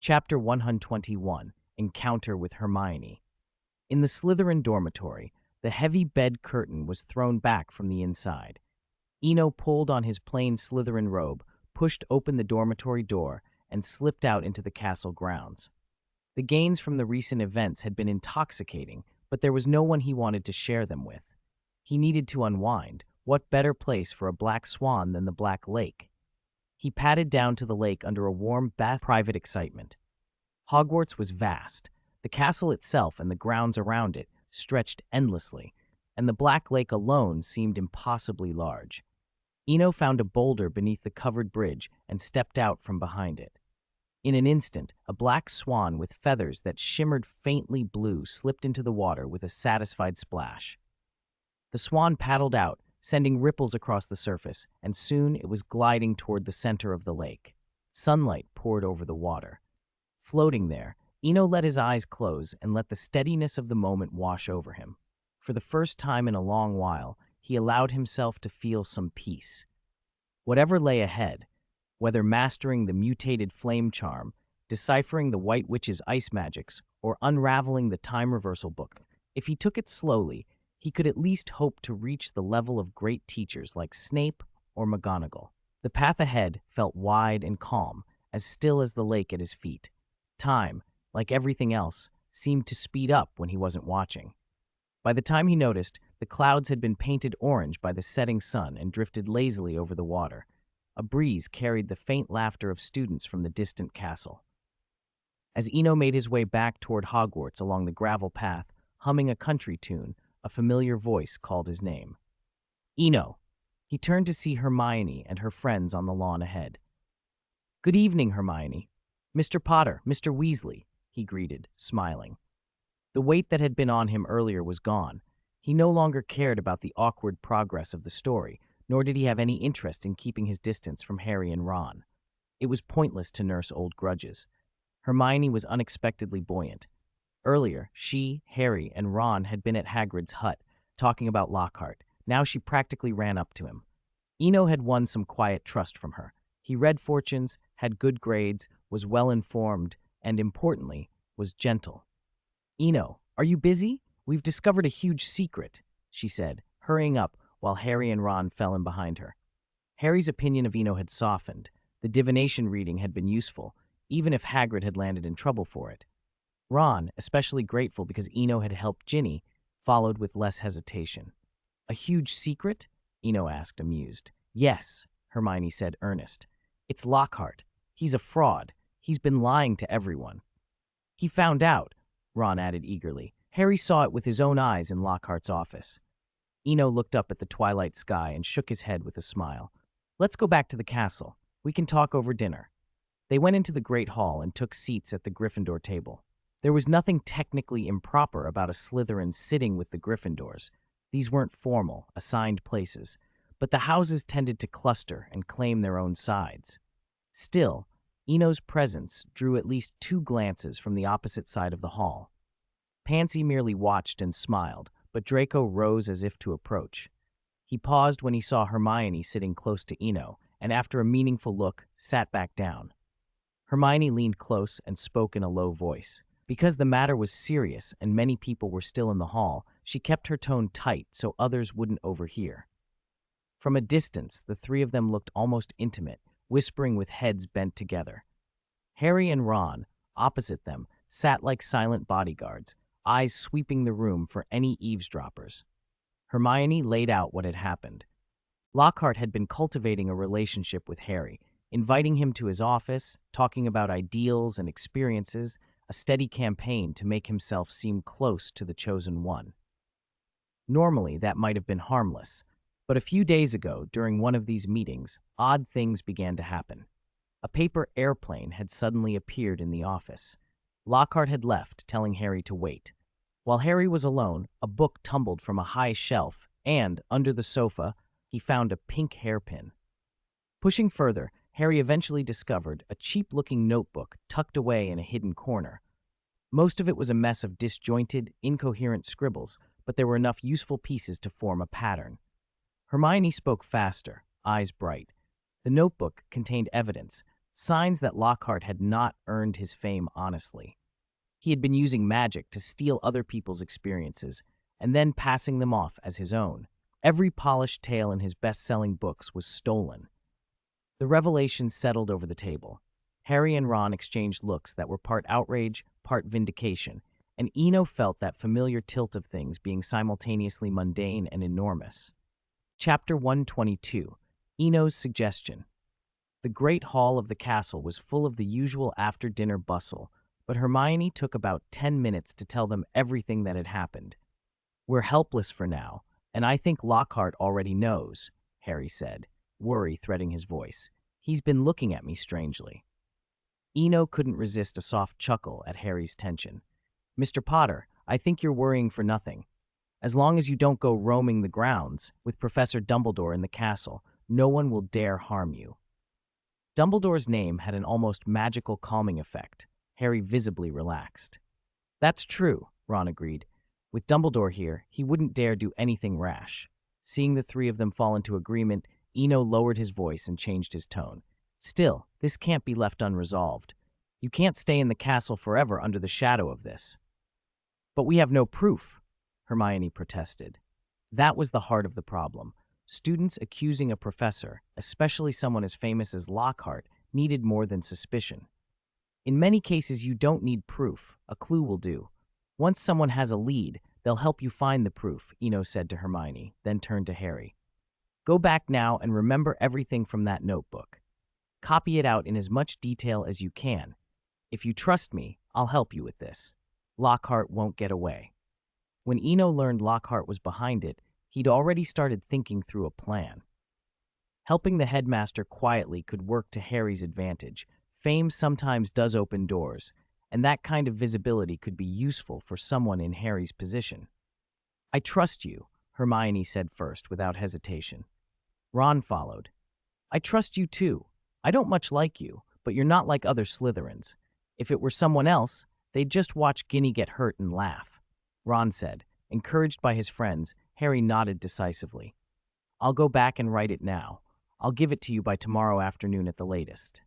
Chapter 121, Encounter with Hermione. In the Slytherin dormitory, the heavy bed curtain was thrown back from the inside. Eno pulled on his plain Slytherin robe, pushed open the dormitory door, and slipped out into the castle grounds. The gains from the recent events had been intoxicating, but there was no one he wanted to share them with. He needed to unwind. What better place for a black swan than the Black Lake? He padded down to the lake under a warm bath. Private excitement. Hogwarts was vast. The castle itself and the grounds around it stretched endlessly, and the Black Lake alone seemed impossibly large. Eno found a boulder beneath the covered bridge and stepped out from behind it. In an instant, a black swan with feathers that shimmered faintly blue slipped into the water with a satisfied splash. The swan paddled out, sending ripples across the surface, and soon it was gliding toward the center of the lake. Sunlight poured over the water. Floating there, Eno let his eyes close and let the steadiness of the moment wash over him. For the first time in a long while, he allowed himself to feel some peace. Whatever lay ahead, whether mastering the mutated flame charm, deciphering the White Witch's ice magics, or unraveling the time reversal book, if he took it slowly, he could at least hope to reach the level of great teachers like Snape or McGonagall. The path ahead felt wide and calm, as still as the lake at his feet. Time, like everything else, seemed to speed up when he wasn't watching. By the time he noticed, the clouds had been painted orange by the setting sun and drifted lazily over the water. A breeze carried the faint laughter of students from the distant castle. As Eno made his way back toward Hogwarts along the gravel path, humming a country tune, a familiar voice called his name. Eno. He turned to see Hermione and her friends on the lawn ahead. "Good evening, Hermione. Mr. Potter, Mr. Weasley," he greeted, smiling. The weight that had been on him earlier was gone. He no longer cared about the awkward progress of the story, nor did he have any interest in keeping his distance from Harry and Ron. It was pointless to nurse old grudges. Hermione was unexpectedly buoyant. Earlier, she, Harry, and Ron had been at Hagrid's hut, talking about Lockhart. Now she practically ran up to him. Eno had won some quiet trust from her. He read fortunes, had good grades, was well-informed, and, importantly, was gentle. "Eno, are you busy? We've discovered a huge secret," she said, hurrying up while Harry and Ron fell in behind her. Harry's opinion of Eno had softened. The divination reading had been useful, even if Hagrid had landed in trouble for it. Ron, especially grateful because Eno had helped Ginny, followed with less hesitation. "A huge secret?" Eno asked, amused. "Yes," Hermione said, earnest. "It's Lockhart. He's a fraud. He's been lying to everyone." "He found out," Ron added eagerly. "Harry saw it with his own eyes in Lockhart's office." Eno looked up at the twilight sky and shook his head with a smile. "Let's go back to the castle. We can talk over dinner." They went into the great hall and took seats at the Gryffindor table. There was nothing technically improper about a Slytherin sitting with the Gryffindors. These weren't formal, assigned places, but the houses tended to cluster and claim their own sides. Still, Eno's presence drew at least two glances from the opposite side of the hall. Pansy merely watched and smiled, but Draco rose as if to approach. He paused when he saw Hermione sitting close to Eno, and after a meaningful look, sat back down. Hermione leaned close and spoke in a low voice. Because the matter was serious and many people were still in the hall, she kept her tone tight so others wouldn't overhear. From a distance, the three of them looked almost intimate, whispering with heads bent together. Harry and Ron, opposite them, sat like silent bodyguards, eyes sweeping the room for any eavesdroppers. Hermione laid out what had happened. Lockhart had been cultivating a relationship with Harry, inviting him to his office, talking about ideals and experiences, a steady campaign to make himself seem close to the chosen one. Normally, that might have been harmless, but a few days ago, during one of these meetings, odd things began to happen. A paper airplane had suddenly appeared in the office. Lockhart had left, telling Harry to wait. While Harry was alone, a book tumbled from a high shelf, and, under the sofa, he found a pink hairpin. Pushing further, Harry eventually discovered a cheap-looking notebook tucked away in a hidden corner. Most of it was a mess of disjointed, incoherent scribbles, but there were enough useful pieces to form a pattern. Hermione spoke faster, eyes bright. The notebook contained evidence, signs that Lockhart had not earned his fame honestly. He had been using magic to steal other people's experiences and then passing them off as his own. Every polished tale in his best-selling books was stolen. The revelation settled over the table. Harry and Ron exchanged looks that were part outrage, part vindication, and Eno felt that familiar tilt of things being simultaneously mundane and enormous. Chapter 122. Eno's Suggestion. The great hall of the castle was full of the usual after-dinner bustle, but Hermione took about 10 minutes to tell them everything that had happened. "We're helpless for now, and I think Lockhart already knows," Harry said, worry threading his voice. "He's been looking at me strangely." Eno couldn't resist a soft chuckle at Harry's tension. "Mr. Potter, I think you're worrying for nothing. As long as you don't go roaming the grounds with Professor Dumbledore in the castle, no one will dare harm you." Dumbledore's name had an almost magical calming effect. Harry visibly relaxed. "That's true," Ron agreed. "With Dumbledore here, he wouldn't dare do anything rash." Seeing the three of them fall into agreement, Eno lowered his voice and changed his tone. "Still, this can't be left unresolved. You can't stay in the castle forever under the shadow of this." "But we have no proof," Hermione protested. That was the heart of the problem. Students accusing a professor, especially someone as famous as Lockhart, needed more than suspicion. "In many cases, you don't need proof. A clue will do. Once someone has a lead, they'll help you find the proof," Eno said to Hermione, then turned to Harry. "Go back now and remember everything from that notebook. Copy it out in as much detail as you can. If you trust me, I'll help you with this. Lockhart won't get away." When Eno learned Lockhart was behind it, he'd already started thinking through a plan. Helping the headmaster quietly could work to Harry's advantage. Fame sometimes does open doors, and that kind of visibility could be useful for someone in Harry's position. "I trust you," Hermione said first, without hesitation. Ron followed. "I trust you too. I don't much like you, but you're not like other Slytherins. If it were someone else, they'd just watch Ginny get hurt and laugh," Ron said. Encouraged by his friends, Harry nodded decisively. "I'll go back and write it now. I'll give it to you by tomorrow afternoon at the latest."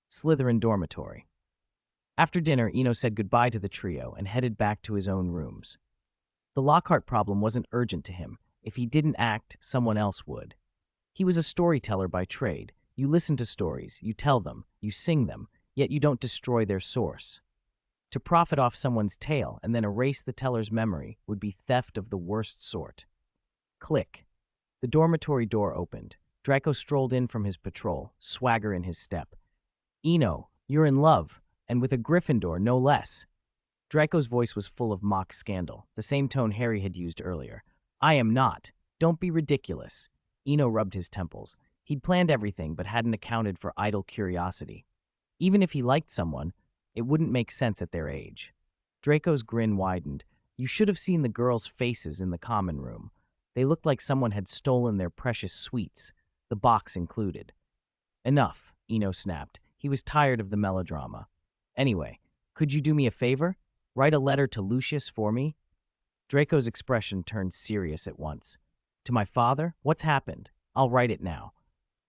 Slytherin Dormitory. After dinner, Eno said goodbye to the trio and headed back to his own rooms. The Lockhart problem wasn't urgent to him. If he didn't act, someone else would. He was a storyteller by trade. You listen to stories, you tell them, you sing them, yet you don't destroy their source. To profit off someone's tale and then erase the teller's memory would be theft of the worst sort. Click. The dormitory door opened. Draco strolled in from his patrol, swagger in his step. "Eno, you're in love, and with a Gryffindor, no less." Draco's voice was full of mock scandal, the same tone Harry had used earlier. "I am not. Don't be ridiculous." Eno rubbed his temples. He'd planned everything but hadn't accounted for idle curiosity. Even if he liked someone, it wouldn't make sense at their age. Draco's grin widened. "You should have seen the girls' faces in the common room. They looked like someone had stolen their precious sweets, the box included." "Enough," Eno snapped. He was tired of the melodrama. "Anyway, could you do me a favor? Write a letter to Lucius for me?" Draco's expression turned serious at once. "To my father? What's happened? I'll write it now."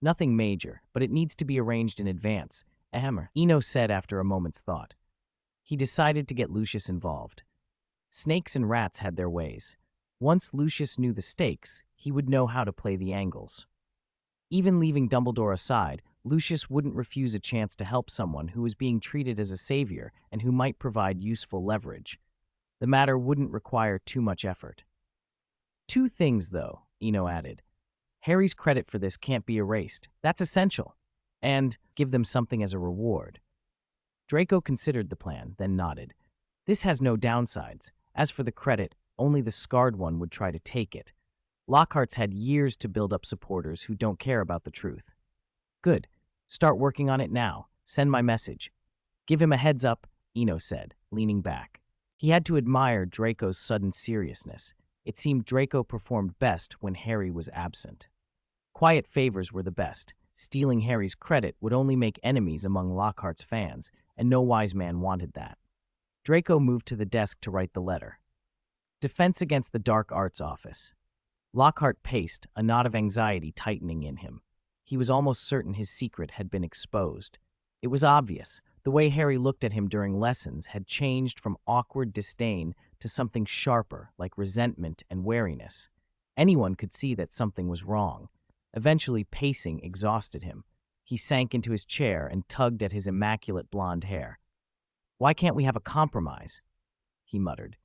"Nothing major, but it needs to be arranged in advance," Eno said after a moment's thought. He decided to get Lucius involved. Snakes and rats had their ways. Once Lucius knew the stakes, he would know how to play the angles. Even leaving Dumbledore aside, Lucius wouldn't refuse a chance to help someone who was being treated as a savior and who might provide useful leverage. The matter wouldn't require too much effort. "Two things, though," Eno added. "Harry's credit for this can't be erased. That's essential. And give them something as a reward." Draco considered the plan, then nodded. "This has no downsides. As for the credit, only the scarred one would try to take it. Lockhart's had years to build up supporters who don't care about the truth." "Good. Start working on it now. Send my message." "Give him a heads up," Eno said, leaning back. He had to admire Draco's sudden seriousness. It seemed Draco performed best when Harry was absent. Quiet favors were the best. Stealing Harry's credit would only make enemies among Lockhart's fans, and no wise man wanted that. Draco moved to the desk to write the letter. Defense against the Dark Arts Office. Lockhart paced, a knot of anxiety tightening in him. He was almost certain his secret had been exposed. It was obvious. The way Harry looked at him during lessons had changed from awkward disdain to something sharper, like resentment and wariness. Anyone could see that something was wrong. Eventually, pacing exhausted him. He sank into his chair and tugged at his immaculate blonde hair. "Why can't we have a compromise?" he muttered.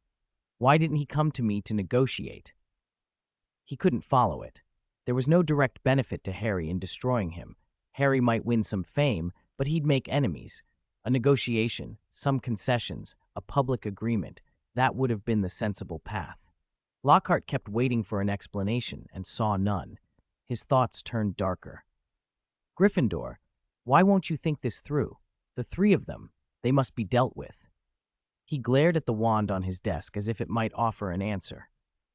Why didn't he come to me to negotiate? He couldn't follow it. There was no direct benefit to Harry in destroying him. Harry might win some fame, but he'd make enemies. A negotiation, some concessions, a public agreement, that would have been the sensible path. Lockhart kept waiting for an explanation and saw none. His thoughts turned darker. Gryffindor, why won't you think this through? The three of them, they must be dealt with. He glared at the wand on his desk as if it might offer an answer.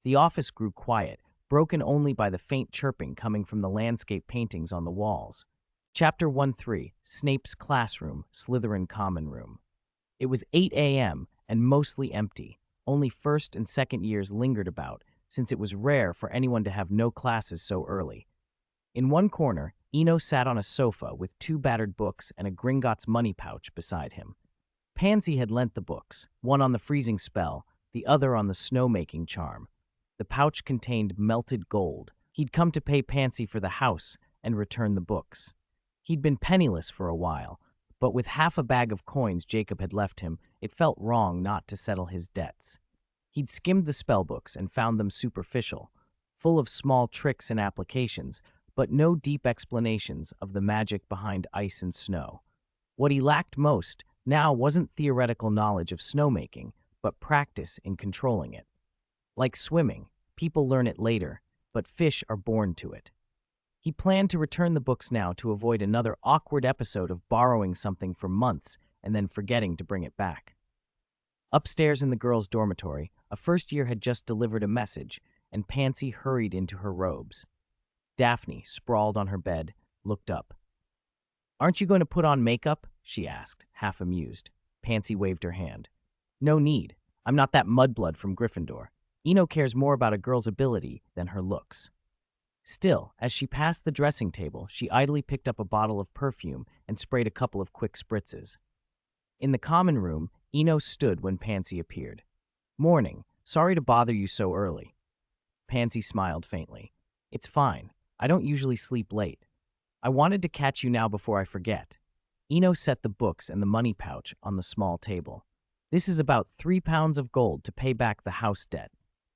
The office grew quiet, broken only by the faint chirping coming from the landscape paintings on the walls. Chapter 1-3, Snape's Classroom, Slytherin Common Room. It was 8 a.m. and mostly empty. Only first and second years lingered about, since it was rare for anyone to have no classes so early. In one corner, Eno sat on a sofa with 2 battered books and a Gringotts money pouch beside him. Pansy had lent the books, one on the freezing spell, the other on the snowmaking charm. The pouch contained melted gold. He'd come to pay Pansy for the house and return the books. He'd been penniless for a while, but with half a bag of coins Jacob had left him, it felt wrong not to settle his debts. He'd skimmed the spellbooks and found them superficial, full of small tricks and applications, but no deep explanations of the magic behind ice and snow. What he lacked most now wasn't theoretical knowledge of snowmaking, but practice in controlling it. Like swimming, people learn it later, but fish are born to it. He planned to return the books now to avoid another awkward episode of borrowing something for months and then forgetting to bring it back. Upstairs in the girls' dormitory, a first year had just delivered a message, and Pansy hurried into her robes. Daphne, sprawled on her bed, looked up. "Aren't you going to put on makeup?" she asked, half amused. Pansy waved her hand. "No need. I'm not that mudblood from Gryffindor. Eno cares more about a girl's ability than her looks." Still, as she passed the dressing table, she idly picked up a bottle of perfume and sprayed a couple of quick spritzes. In the common room, Eno stood when Pansy appeared. "Morning. Sorry to bother you so early." Pansy smiled faintly. "It's fine. I don't usually sleep late. I wanted to catch you now before I forget." Eno set the books and the money pouch on the small table. "This is about 3 pounds of gold to pay back the house debt.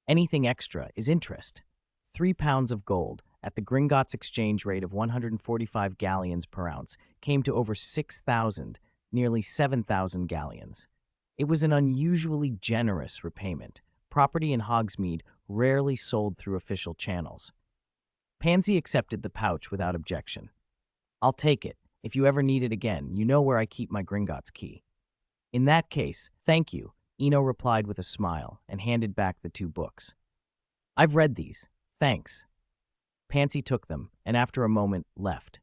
Anything extra is interest. 3 pounds of gold, at the Gringotts exchange rate of 145 galleons per ounce, came to over 6,000, nearly 7,000 galleons. It was an unusually generous repayment. Property in Hogsmeade rarely sold through official channels. Pansy accepted the pouch without objection. "I'll take it. If you ever need it again, you know where I keep my Gringotts key." "In that case, thank you," Eno replied with a smile and handed back the 2 books. "I've read these. Thanks." Pansy took them, and after a moment, left.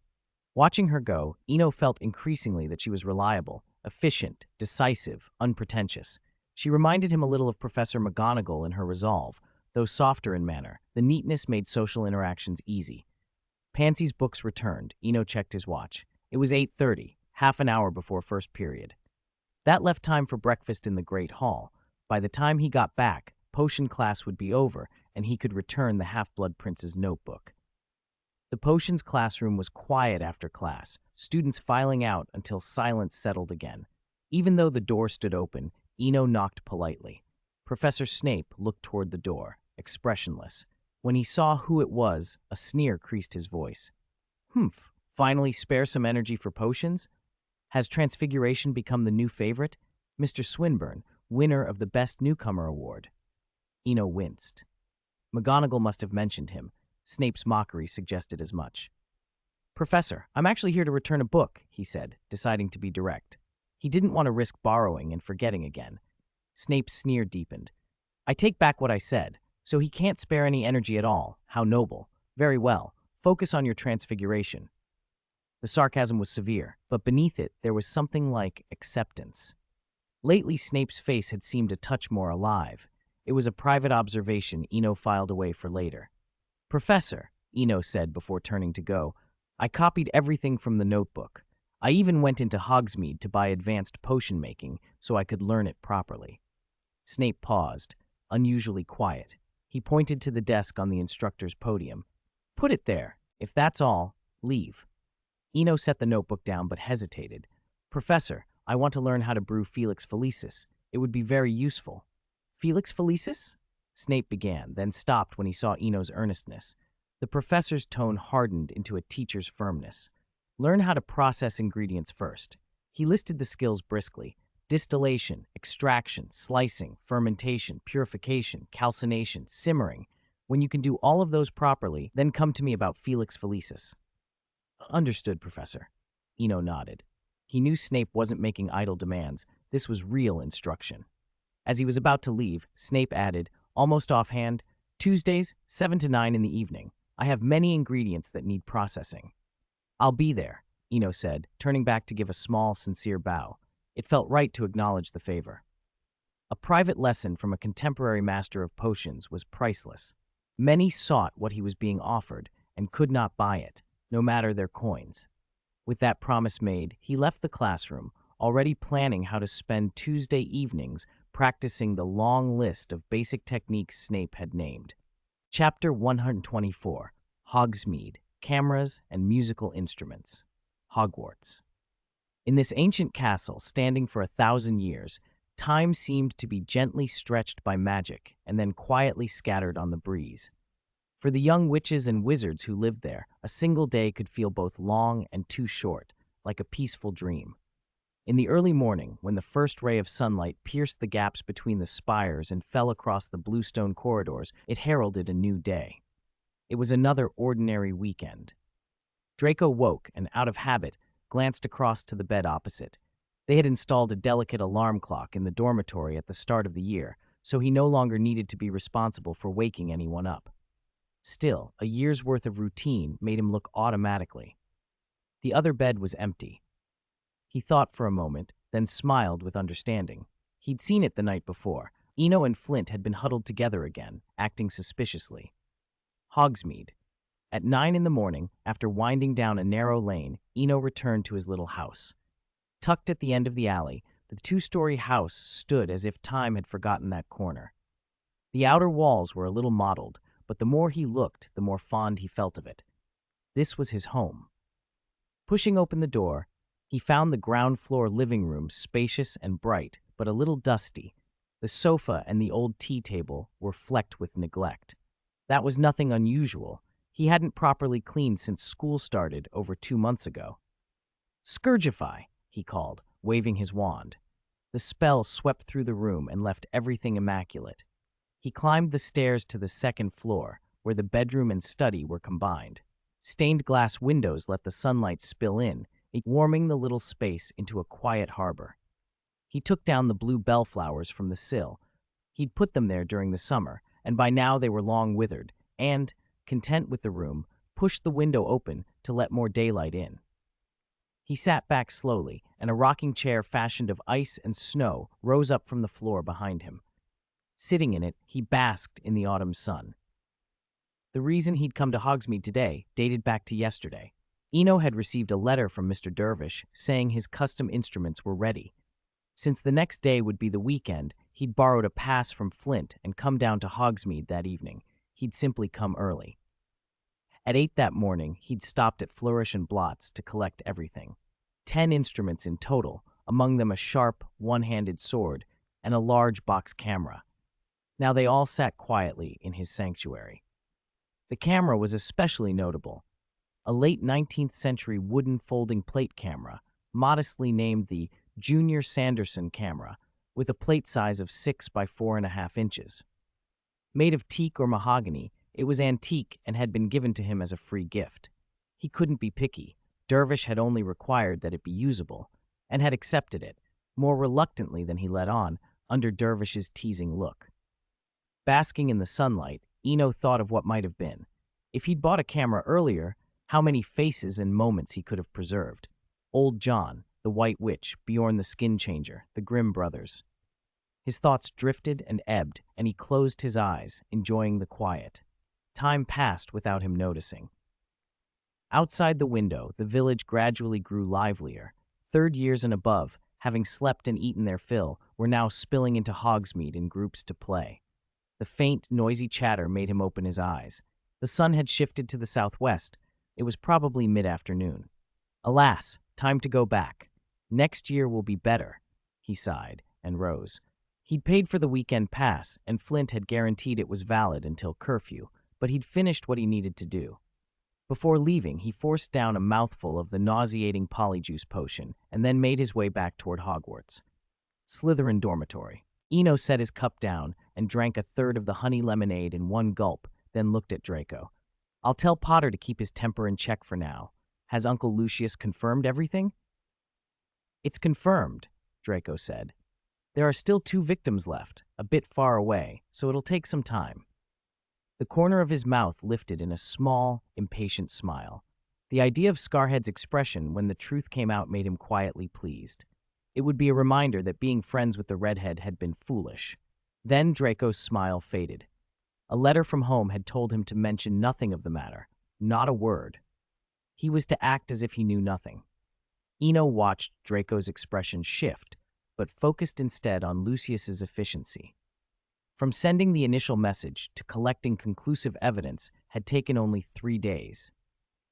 Watching her go, Eno felt increasingly that she was reliable, efficient, decisive, unpretentious. She reminded him a little of Professor McGonagall in her resolve, though softer in manner. The neatness made social interactions easy. Pansy's books returned. Eno checked his watch. It was 8:30, half an hour before first period. That left time for breakfast in the Great Hall. By the time he got back, potion class would be over, and he could return the Half-Blood Prince's notebook. The potions classroom was quiet after class, students filing out until silence settled again. Even though the door stood open, Eno knocked politely. Professor Snape looked toward the door, expressionless. When he saw who it was, a sneer creased his voice. "Humph, finally spare some energy for potions? Has Transfiguration become the new favorite? Mr. Swinburne, winner of the Best Newcomer Award." Eno winced. McGonagall must have mentioned him. Snape's mockery suggested as much. "Professor, I'm actually here to return a book," he said, deciding to be direct. He didn't want to risk borrowing and forgetting again. Snape's sneer deepened. "I take back what I said. So he can't spare any energy at all. How noble. Very well. Focus on your transfiguration." The sarcasm was severe, but beneath it there was something like acceptance. Lately, Snape's face had seemed a touch more alive. It was a private observation Eno filed away for later. "Professor," Eno said before turning to go, I copied everything from the notebook. I even went into Hogsmeade to buy advanced potion making so I could learn it properly." Snape paused, unusually quiet. He pointed to the desk on the instructor's podium. "Put it there. If that's all, leave." Eno set the notebook down but hesitated. "Professor, I want to learn how to brew Felix Felicis. It would be very useful." "Felix Felicis?" Snape began, then stopped when he saw Eno's earnestness. The professor's tone hardened into a teacher's firmness. "Learn how to process ingredients first." He listed the skills briskly: distillation, extraction, slicing, fermentation, purification, calcination, simmering. When you can do all of those properly, then come to me about Felix Felicis. "Understood, Professor." Eno nodded. He knew Snape wasn't making idle demands. This was real instruction. As he was about to leave, Snape added, almost offhand, "Tuesdays, 7 to 9 in the evening. I have many ingredients that need processing." "I'll be there," Eno said, turning back to give a small, sincere bow. It felt right to acknowledge the favor. A private lesson from a contemporary master of potions was priceless. Many sought what he was being offered and could not buy it, no matter their coins. With that promise made, he left the classroom, already planning how to spend Tuesday evenings practicing the long list of basic techniques Snape had named. Chapter 124, Hogsmeade, Cameras and Musical Instruments. Hogwarts. In this ancient castle, standing for 1,000 years, time seemed to be gently stretched by magic and then quietly scattered on the breeze. For the young witches and wizards who lived there, a single day could feel both long and too short, like a peaceful dream. In the early morning, when the first ray of sunlight pierced the gaps between the spires and fell across the bluestone corridors, it heralded a new day. It was another ordinary weekend. Draco woke and, out of habit, glanced across to the bed opposite. They had installed a delicate alarm clock in the dormitory at the start of the year, so he no longer needed to be responsible for waking anyone up. Still, a year's worth of routine made him look automatically. The other bed was empty. He thought for a moment, then smiled with understanding. He'd seen it the night before. Eno and Flint had been huddled together again, acting suspiciously. Hogsmeade. At 9 in the morning, after winding down a narrow lane, Eno returned to his little house. Tucked at the end of the alley, the two-story house stood as if time had forgotten that corner. The outer walls were a little mottled, but the more he looked, the more fond he felt of it. This was his home. Pushing open the door, he found the ground-floor living room spacious and bright, but a little dusty. The sofa and the old tea table were flecked with neglect. That was nothing unusual. He hadn't properly cleaned since school started over 2 months ago. "Scourgify," he called, waving his wand. The spell swept through the room and left everything immaculate. He climbed the stairs to the second floor, where the bedroom and study were combined. Stained glass windows let the sunlight spill in, warming the little space into a quiet harbor. He took down the blue bellflowers from the sill. He'd put them there during the summer, and by now they were long withered, and, content with the room, pushed the window open to let more daylight in. He sat back slowly, and a rocking chair fashioned of ice and snow rose up from the floor behind him. Sitting in it, he basked in the autumn sun. The reason he'd come to Hogsmeade today dated back to yesterday. Eno had received a letter from Mr. Dervish saying his custom instruments were ready. Since the next day would be the weekend, he'd borrowed a pass from Flint and come down to Hogsmeade that evening. He'd simply come early. At 8 that morning, he'd stopped at Flourish and Blot's to collect everything. 10 instruments in total, among them a sharp, one-handed sword and a large box camera. Now they all sat quietly in his sanctuary. The camera was especially notable. A late 19th century wooden folding plate camera, modestly named the Junior Sanderson camera, with a plate size of 6 by 4.5 inches. Made of teak or mahogany, it was antique and had been given to him as a free gift. He couldn't be picky. Dervish had only required that it be usable, and had accepted it, more reluctantly than he let on, under Dervish's teasing look. Basking in the sunlight, Eno thought of what might have been. If he'd bought a camera earlier, how many faces and moments he could have preserved. Old John, the White Witch, Bjorn the Skin Changer, the Grimm brothers. His thoughts drifted and ebbed, and he closed his eyes, enjoying the quiet. Time passed without him noticing. Outside the window, the village gradually grew livelier. Third years and above, having slept and eaten their fill, were now spilling into Hogsmeade in groups to play. The faint, noisy chatter made him open his eyes. The sun had shifted to the southwest. It was probably mid-afternoon. Alas, time to go back. Next year will be better, he sighed and rose. He'd paid for the weekend pass, and Flint had guaranteed it was valid until curfew, but he'd finished what he needed to do. Before leaving, he forced down a mouthful of the nauseating polyjuice potion and then made his way back toward Hogwarts. Slytherin dormitory. Eno set his cup down and drank a third of the honey lemonade in one gulp, then looked at Draco. I'll tell Potter to keep his temper in check for now. Has Uncle Lucius confirmed everything? It's confirmed, Draco said. There are still 2 victims left, a bit far away, so it'll take some time. The corner of his mouth lifted in a small, impatient smile. The idea of Scarhead's expression when the truth came out made him quietly pleased. It would be a reminder that being friends with the redhead had been foolish. Then Draco's smile faded. A letter from home had told him to mention nothing of the matter, not a word. He was to act as if he knew nothing. Eno watched Draco's expression shift, but focused instead on Lucius's efficiency. From sending the initial message to collecting conclusive evidence had taken only 3 days.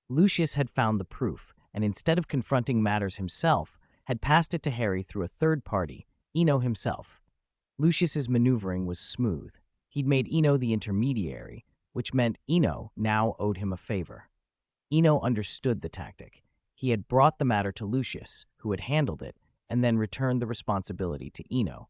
Lucius had found the proof, and instead of confronting matters himself, had passed it to Harry through a third party, Eno himself. Lucius's maneuvering was smooth. He'd made Eno the intermediary, which meant Eno now owed him a favor. Eno understood the tactic. He had brought the matter to Lucius, who had handled it, and then returned the responsibility to Eno.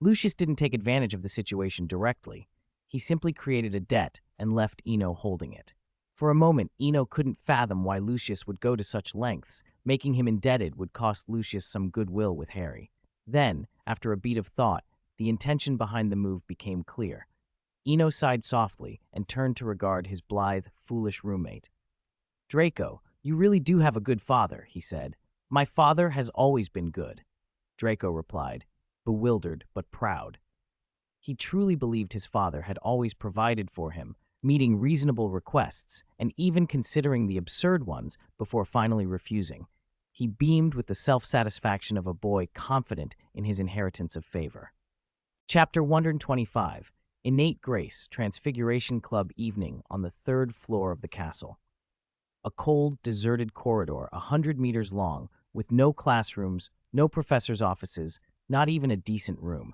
Lucius didn't take advantage of the situation directly. He simply created a debt and left Eno holding it. For a moment, Eno couldn't fathom why Lucius would go to such lengths. Making him indebted would cost Lucius some goodwill with Harry. Then, after a beat of thought, the intention behind the move became clear. Eno sighed softly and turned to regard his blithe, foolish roommate. Draco, you really do have a good father, he said. My father has always been good, Draco replied, bewildered but proud. He truly believed his father had always provided for him, meeting reasonable requests and even considering the absurd ones before finally refusing. He beamed with the self-satisfaction of a boy confident in his inheritance of favor. Chapter 125, Innate Grace, Transfiguration Club Evening on the 3rd floor of the castle. A cold, deserted corridor 100 meters long, with no classrooms, no professors' offices, not even a decent room.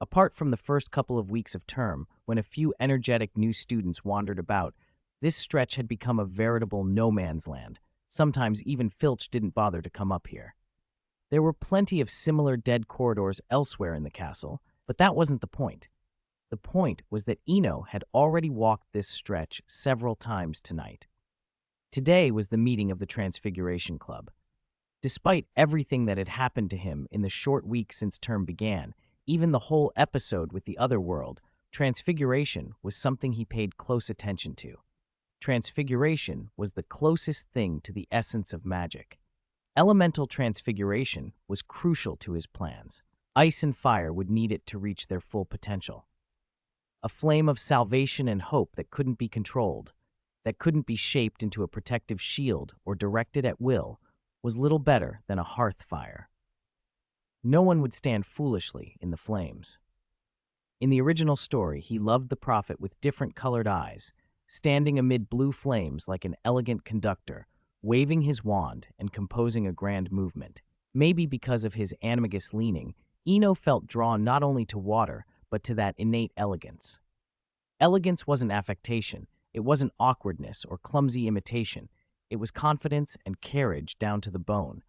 Apart from the first couple of weeks of term, when a few energetic new students wandered about, this stretch had become a veritable no-man's land. Sometimes even Filch didn't bother to come up here. There were plenty of similar dead corridors elsewhere in the castle, but that wasn't the point. The point was that Eno had already walked this stretch several times tonight. Today was the meeting of the Transfiguration Club. Despite everything that had happened to him in the short week since term began, even the whole episode with the other world, Transfiguration was something he paid close attention to. Transfiguration was the closest thing to the essence of magic. Elemental transfiguration was crucial to his plans. Ice and fire would need it to reach their full potential. A flame of salvation and hope that couldn't be controlled, that couldn't be shaped into a protective shield or directed at will, was little better than a hearth fire. No one would stand foolishly in the flames. In the original story, he loved the prophet with different colored eyes, standing amid blue flames like an elegant conductor, waving his wand and composing a grand movement. Maybe because of his animagus leaning, Eno felt drawn not only to water, but to that innate elegance. Elegance wasn't affectation, it wasn't awkwardness or clumsy imitation, it was confidence and carriage down to the bone.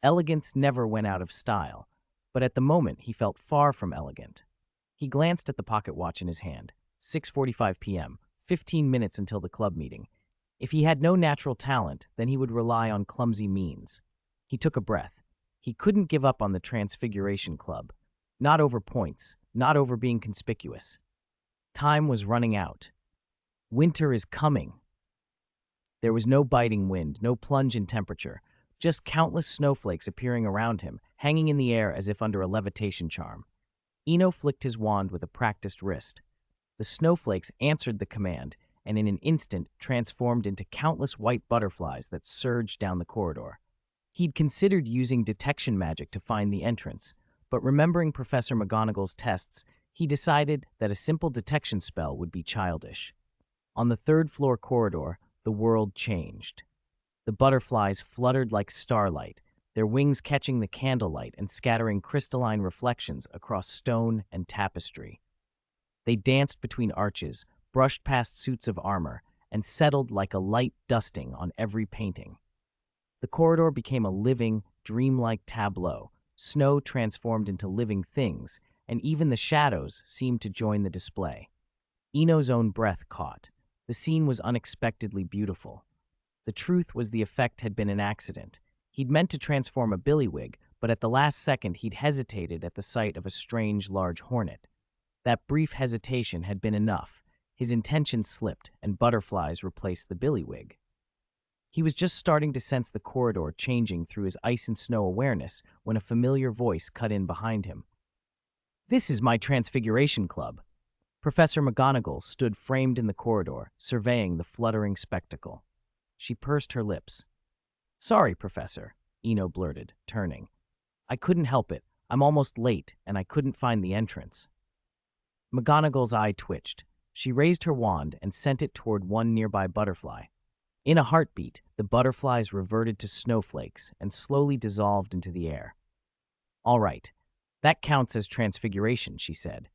Elegance never went out of style, but at the moment he felt far from elegant. He glanced at the pocket watch in his hand. 6:45 p.m., 15 minutes until the club meeting. If he had no natural talent, then he would rely on clumsy means. He took a breath. He couldn't give up on the Transfiguration Club. Not over points, not over being conspicuous. Time was running out. Winter is coming. There was no biting wind, no plunge in temperature, just countless snowflakes appearing around him, hanging in the air as if under a levitation charm. Eno flicked his wand with a practiced wrist. The snowflakes answered the command, and in an instant transformed into countless white butterflies that surged down the corridor. He'd considered using detection magic to find the entrance, but remembering Professor McGonagall's tests, he decided that a simple detection spell would be childish. On the third-floor corridor, the world changed. The butterflies fluttered like starlight, their wings catching the candlelight and scattering crystalline reflections across stone and tapestry. They danced between arches, brushed past suits of armor, and settled like a light dusting on every painting. The corridor became a living, dreamlike tableau. Snow transformed into living things, and even the shadows seemed to join the display. Eno's own breath caught. The scene was unexpectedly beautiful. The truth was the effect had been an accident. He'd meant to transform a billywig, but at the last second he'd hesitated at the sight of a strange, large hornet. That brief hesitation had been enough. His intention slipped, and butterflies replaced the billywig. He was just starting to sense the corridor changing through his ice and snow awareness when a familiar voice cut in behind him. "This is my Transfiguration Club." Professor McGonagall stood framed in the corridor, surveying the fluttering spectacle. She pursed her lips. "Sorry, Professor," Eno blurted, turning. "I couldn't help it. I'm almost late, and I couldn't find the entrance." McGonagall's eye twitched. She raised her wand and sent it toward one nearby butterfly. In a heartbeat, the butterflies reverted to snowflakes and slowly dissolved into the air. "All right, that counts as transfiguration," she said.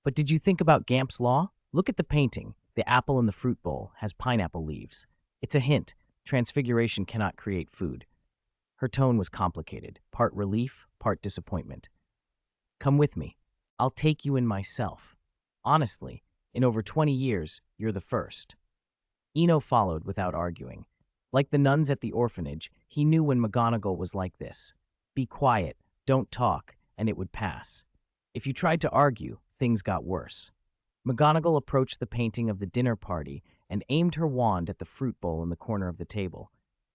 "But did you think about Gamp's law? Look at the painting. The apple in the fruit bowl has pineapple leaves. It's a hint. Transfiguration cannot create food." Her tone was complicated, part relief, part disappointment. "Come with me. I'll take you in myself. Honestly, in over 20 years, you're the first." Eno followed without arguing. Like the nuns at the orphanage, he knew when McGonagall was like this. Be quiet, don't talk, and it would pass. If you tried to argue, things got worse. McGonagall approached the painting of the dinner party and aimed her wand at the fruit bowl in the corner of the table.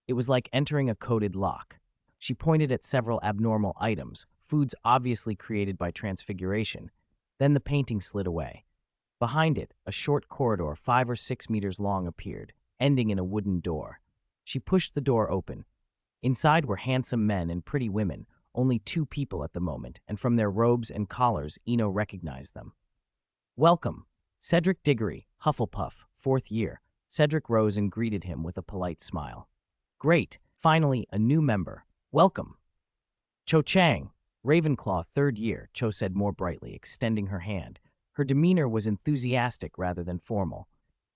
It was like entering a coded lock. She pointed at several abnormal items, foods obviously created by transfiguration. Then the painting slid away. Behind it, a short corridor 5 or 6 meters long appeared, ending in a wooden door. She pushed the door open. Inside were handsome men and pretty women, only 2 people at the moment, and from their robes and collars, Eno recognized them. "Welcome, Cedric Diggory, Hufflepuff, 4th year." Cedric rose and greeted him with a polite smile. "Great, finally a new member. Welcome." "Cho Chang, Ravenclaw, 3rd year," Cho said more brightly, extending her hand. Her demeanor was enthusiastic rather than formal.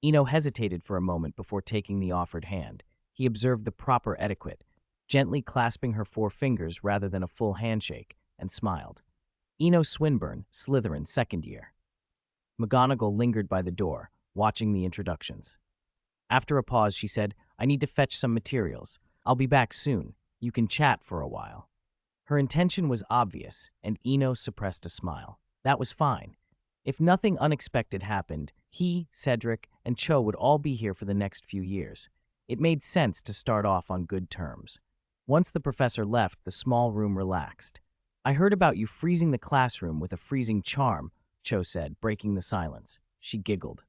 Eno hesitated for a moment before taking the offered hand. He observed the proper etiquette, gently clasping her 4 fingers rather than a full handshake, and smiled. "Eno Swinburne, Slytherin, 2nd year." McGonagall lingered by the door, watching the introductions. After a pause, she said, "I need to fetch some materials. I'll be back soon. You can chat for a while." Her intention was obvious, and Eno suppressed a smile. That was fine. If nothing unexpected happened, he, Cedric, and Cho would all be here for the next few years. It made sense to start off on good terms. Once the professor left, the small room relaxed. "I heard about you freezing the classroom with a freezing charm," Cho said, breaking the silence. She giggled.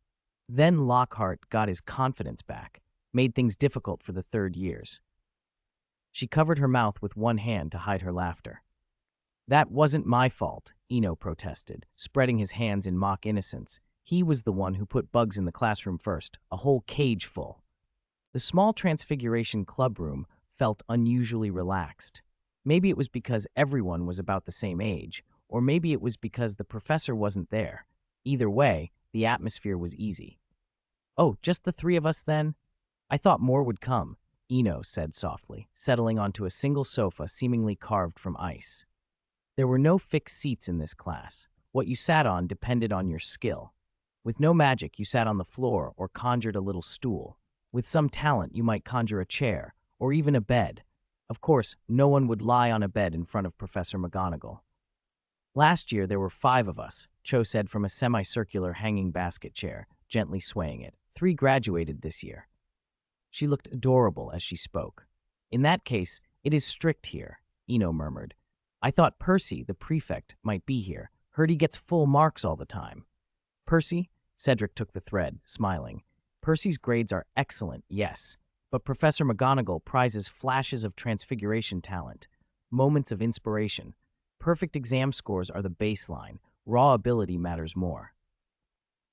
Then Lockhart got his confidence back, made things difficult for the 3rd years. She covered her mouth with one hand to hide her laughter. "That wasn't my fault," Eno protested, spreading his hands in mock innocence. He was the one who put bugs in the classroom first, a whole cage full. The small Transfiguration Club room felt unusually relaxed. Maybe it was because everyone was about the same age, or maybe it was because the professor wasn't there. Either way, the atmosphere was easy. "Oh, just the 3 of us then? I thought more would come," Eno said softly, settling onto a single sofa seemingly carved from ice. There were no fixed seats in this class. What you sat on depended on your skill. With no magic, you sat on the floor or conjured a little stool. With some talent, you might conjure a chair, or even a bed. Of course, no one would lie on a bed in front of Professor McGonagall. "Last year, there were 5 of us," Cho said from a semicircular hanging basket chair, gently swaying it. 3 graduated this year. She looked adorable as she spoke. "In that case, it is strict here," Eno murmured. "I thought Percy, the prefect, might be here. Heard he gets full marks all the time." "Percy?" Cedric took the thread, smiling. Percy's grades are excellent, yes, but Professor McGonagall prizes flashes of transfiguration talent, moments of inspiration. Perfect exam scores are the baseline. Raw ability matters more.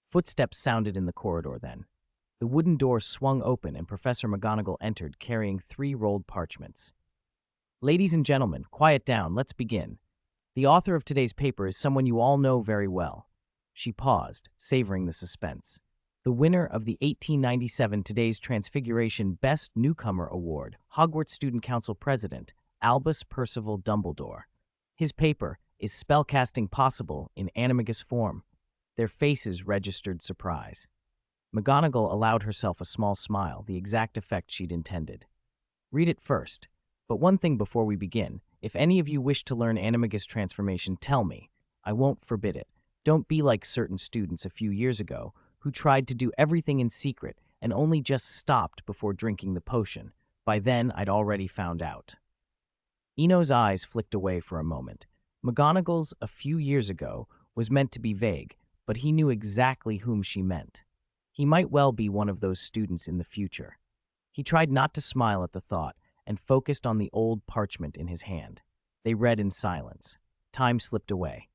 Footsteps sounded in the corridor then. The wooden door swung open and Professor McGonagall entered carrying 3 rolled parchments. Ladies and gentlemen, quiet down, let's begin. The author of today's paper is someone you all know very well. She paused, savoring the suspense. The winner of the 1897 Today's Transfiguration Best Newcomer Award, Hogwarts Student Council President, Albus Percival Dumbledore. His paper is Spellcasting Possible in Animagus Form. Their faces registered surprise. McGonagall allowed herself a small smile, the exact effect she'd intended. Read it first. But one thing before we begin, if any of you wish to learn Animagus transformation, tell me. I won't forbid it. Don't be like certain students a few years ago who tried to do everything in secret and only just stopped before drinking the potion. By then, I'd already found out. Eno's eyes flicked away for a moment. McGonagall's "a few years ago" was meant to be vague, but he knew exactly whom she meant. He might well be one of those students in the future. He tried not to smile at the thought and focused on the old parchment in his hand. They read in silence. Time slipped away.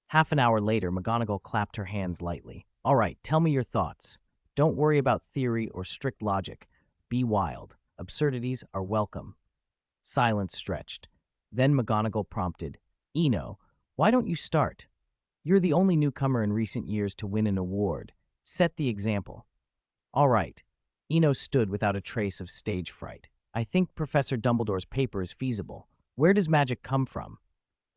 Half an hour later, McGonagall clapped her hands lightly. All right, tell me your thoughts. Don't worry about theory or strict logic. Be wild. Absurdities are welcome. Silence stretched. Then McGonagall prompted, Eno, why don't you start? You're the only newcomer in recent years to win an award. Set the example. All right. Eno stood without a trace of stage fright. I think Professor Dumbledore's paper is feasible. Where does magic come from?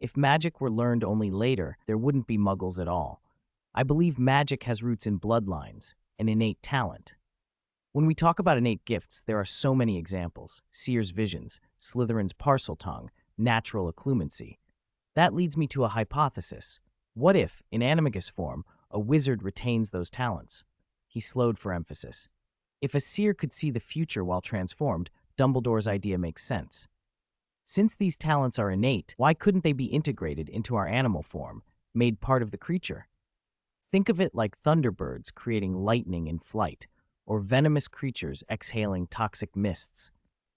If magic were learned only later, there wouldn't be muggles at all. I believe magic has roots in bloodlines, an innate talent. When we talk about innate gifts, there are so many examples. Seer's visions, Slytherin's parcel tongue, natural occlumency. That leads me to a hypothesis. What if, in animagus form, a wizard retains those talents? He slowed for emphasis. If a seer could see the future while transformed, Dumbledore's idea makes sense. Since these talents are innate, why couldn't they be integrated into our animal form, made part of the creature? Think of it like thunderbirds creating lightning in flight, or venomous creatures exhaling toxic mists.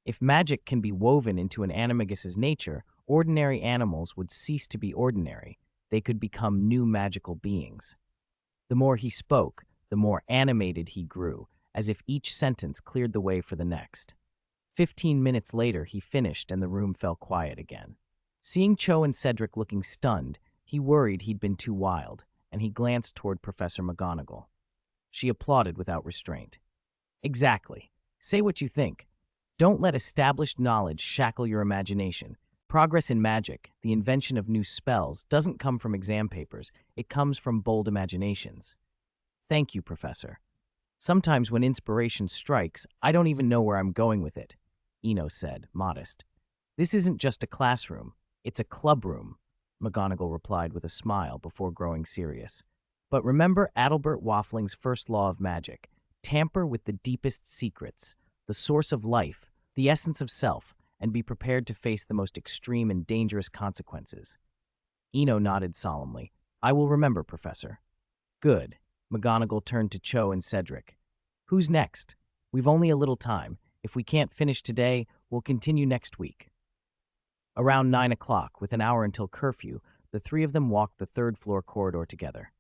If magic can be woven into an animagus's nature, ordinary animals would cease to be ordinary. They could become new magical beings. The more he spoke, the more animated he grew, as if each sentence cleared the way for the next. 15 minutes later, he finished and the room fell quiet again. Seeing Cho and Cedric looking stunned, he worried he'd been too wild, and he glanced toward Professor McGonagall. She applauded without restraint. Exactly. Say what you think. Don't let established knowledge shackle your imagination. Progress in magic, the invention of new spells, doesn't come from exam papers. It comes from bold imaginations. Thank you, Professor. Sometimes when inspiration strikes, I don't even know where I'm going with it, Eno said, modest. This isn't just a classroom. It's a clubroom, McGonagall replied with a smile before growing serious. But remember Adalbert Waffling's first law of magic. Tamper with the deepest secrets, the source of life, the essence of self, and be prepared to face the most extreme and dangerous consequences. Eno nodded solemnly. I will remember, Professor. Good. McGonagall turned to Cho and Cedric. Who's next? We've only a little time. If we can't finish today, we'll continue next week. Around 9 o'clock, with an hour until curfew, the 3 of them walked the 3rd-floor corridor together.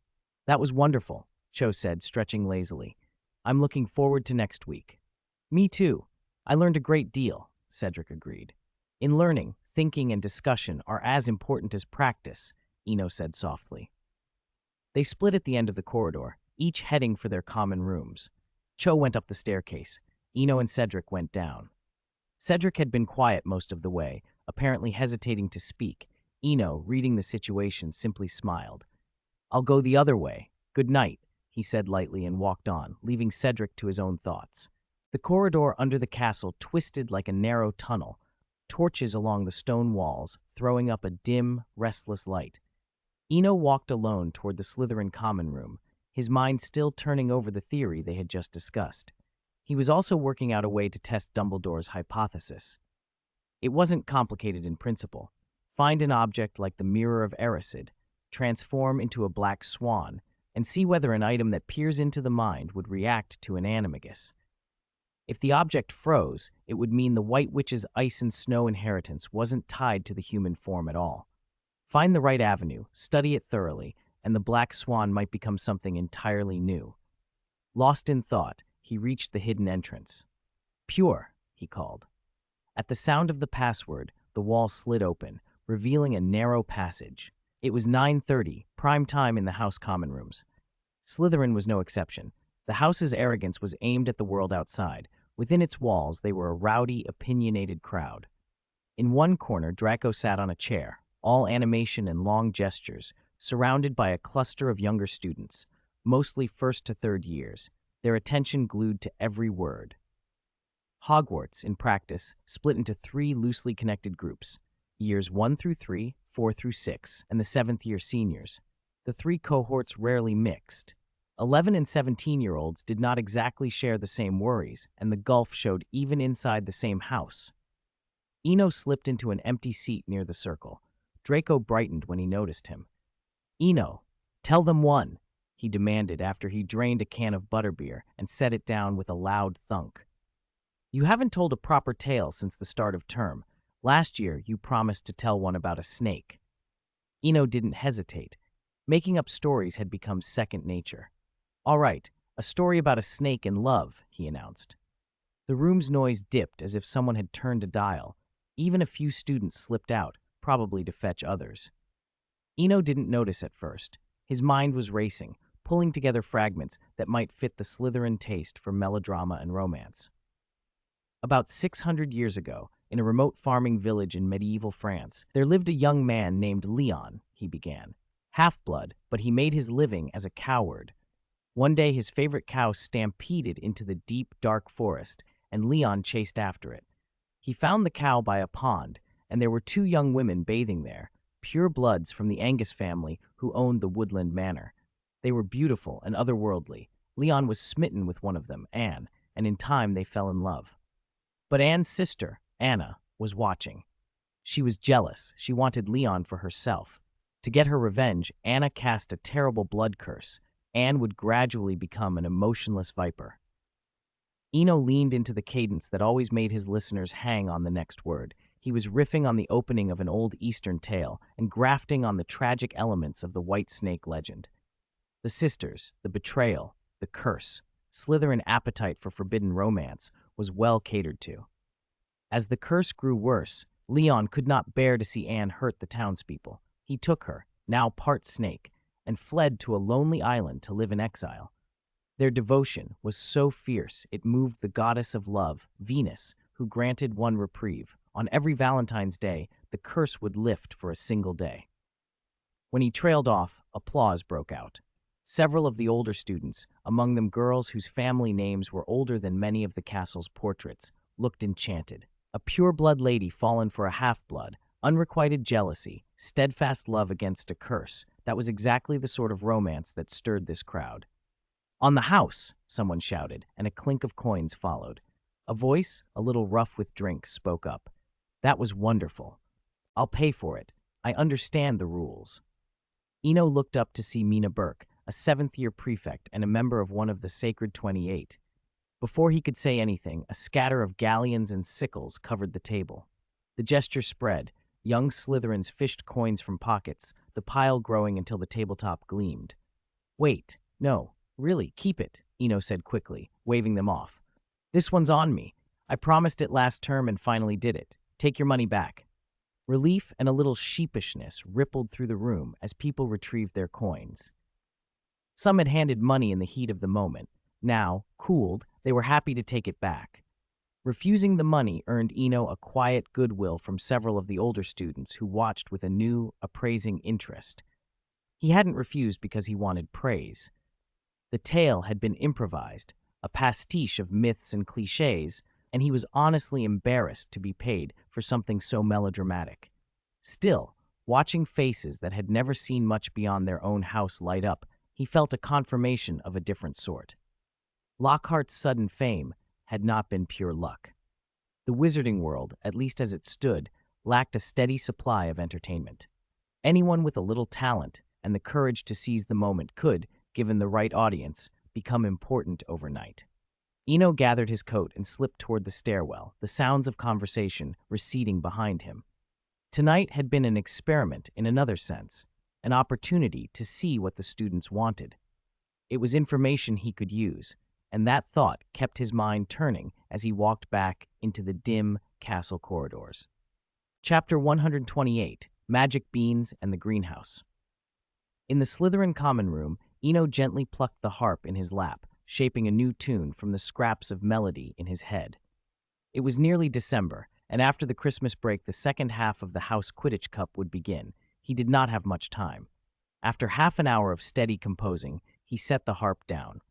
That was wonderful, Cho said, stretching lazily. I'm looking forward to next week. Me too. I learned a great deal, Cedric agreed. In learning, thinking and discussion are as important as practice, Eno said softly. They split at the end of the corridor, each heading for their common rooms. Cho went up the staircase. Eno and Cedric went down. Cedric had been quiet most of the way, apparently hesitating to speak. Eno, reading the situation, simply smiled. I'll go the other way. Good night, he said lightly and walked on, leaving Cedric to his own thoughts. The corridor under the castle twisted like a narrow tunnel, torches along the stone walls throwing up a dim, restless light. Eno walked alone toward the Slytherin common room, his mind still turning over the theory they had just discussed. He was also working out a way to test Dumbledore's hypothesis. It wasn't complicated in principle. Find an object like the Mirror of Erised, transform into a black swan, and see whether an item that peers into the mind would react to an animagus. If the object froze, it would mean the White Witch's ice and snow inheritance wasn't tied to the human form at all. Find the right avenue, study it thoroughly, and the black swan might become something entirely new. Lost in thought, he reached the hidden entrance. "Pure," he called. At the sound of the password, the wall slid open, revealing a narrow passage. It was 9:30, prime time in the house common rooms. Slytherin was no exception. The house's arrogance was aimed at the world outside. Within its walls, they were a rowdy, opinionated crowd. In one corner, Draco sat on a chair, all animation and long gestures, surrounded by a cluster of younger students, mostly first to third years, their attention glued to every word. Hogwarts, in practice, split into 3 loosely connected groups: years 1 through 3, 4 through 6, and the 7th-year seniors. The 3 cohorts rarely mixed. 11 and 17-year-olds did not exactly share the same worries, and the gulf showed even inside the same house. Eno slipped into an empty seat near the circle. Draco brightened when he noticed him. "Eno, tell them one," he demanded after he drained a can of butterbeer and set it down with a loud thunk. "You haven't told a proper tale since the start of term. Last year, you promised to tell one about a snake." Eno didn't hesitate. Making up stories had become second nature. "All right, a story about a snake in love," he announced. The room's noise dipped as if someone had turned a dial. Even a few students slipped out, probably to fetch others. Eno didn't notice at first. His mind was racing, pulling together fragments that might fit the Slytherin taste for melodrama and romance. About 600 years ago, in a remote farming village in medieval France, there lived a young man named Leon, he began. Half-blood, but he made his living as a coward. One day his favorite cow stampeded into the deep, dark forest, and Leon chased after it. He found the cow by a pond, and there were 2 young women bathing there, pure bloods from the Angus family who owned the woodland manor. They were beautiful and otherworldly. Leon was smitten with one of them, Anne, and in time they fell in love. But Anne's sister, Anna, was watching. She was jealous. She wanted Leon for herself. To get her revenge, Anna cast a terrible blood curse. Anne would gradually become an emotionless viper. Eno leaned into the cadence that always made his listeners hang on the next word. He was riffing on the opening of an old Eastern tale and grafting on the tragic elements of the White Snake legend. The sisters, the betrayal, the curse, Slytherin appetite for forbidden romance was well catered to. As the curse grew worse, Leon could not bear to see Anne hurt the townspeople. He took her, now part snake, and fled to a lonely island to live in exile. Their devotion was so fierce it moved the goddess of love, Venus, who granted one reprieve. On every Valentine's Day, the curse would lift for a single day. When he trailed off, applause broke out. Several of the older students, among them girls whose family names were older than many of the castle's portraits, looked enchanted. A pure-blood lady fallen for a half-blood, unrequited jealousy, steadfast love against a curse. That was exactly the sort of romance that stirred this crowd. "On the house," someone shouted, and a clink of coins followed. A voice, a little rough with drink, spoke up. "That was wonderful. I'll pay for it. I understand the rules." Eno looked up to see Mina Burke, a 7th-year prefect and a member of one of the Sacred 28. Before he could say anything, a scatter of galleons and sickles covered the table. The gesture spread. Young Slytherins fished coins from pockets, the pile growing until the tabletop gleamed. "Wait, no, really, keep it," Eno said quickly, waving them off. "This one's on me. I promised it last term and finally did it. Take your money back." Relief and a little sheepishness rippled through the room as people retrieved their coins. Some had handed money in the heat of the moment. Now, cooled, they were happy to take it back. Refusing the money earned Eno a quiet goodwill from several of the older students who watched with a new, appraising interest. He hadn't refused because he wanted praise. The tale had been improvised, a pastiche of myths and cliches, and he was honestly embarrassed to be paid for something so melodramatic. Still, watching faces that had never seen much beyond their own house light up, he felt a confirmation of a different sort. Lockhart's sudden fame had not been pure luck. The wizarding world, at least as it stood, lacked a steady supply of entertainment. Anyone with a little talent and the courage to seize the moment could, given the right audience, become important overnight. Eno gathered his coat and slipped toward the stairwell, the sounds of conversation receding behind him. Tonight had been an experiment in another sense, an opportunity to see what the students wanted. It was information he could use, and that thought kept his mind turning as he walked back into the dim castle corridors. Chapter 128, Magic Beans and the Greenhouse. In the Slytherin common room, Eno gently plucked the harp in his lap, shaping a new tune from the scraps of melody in his head. It was nearly December, and after the Christmas break the second half of the House Quidditch Cup would begin. He did not have much time. After half an hour of steady composing, he set the harp down.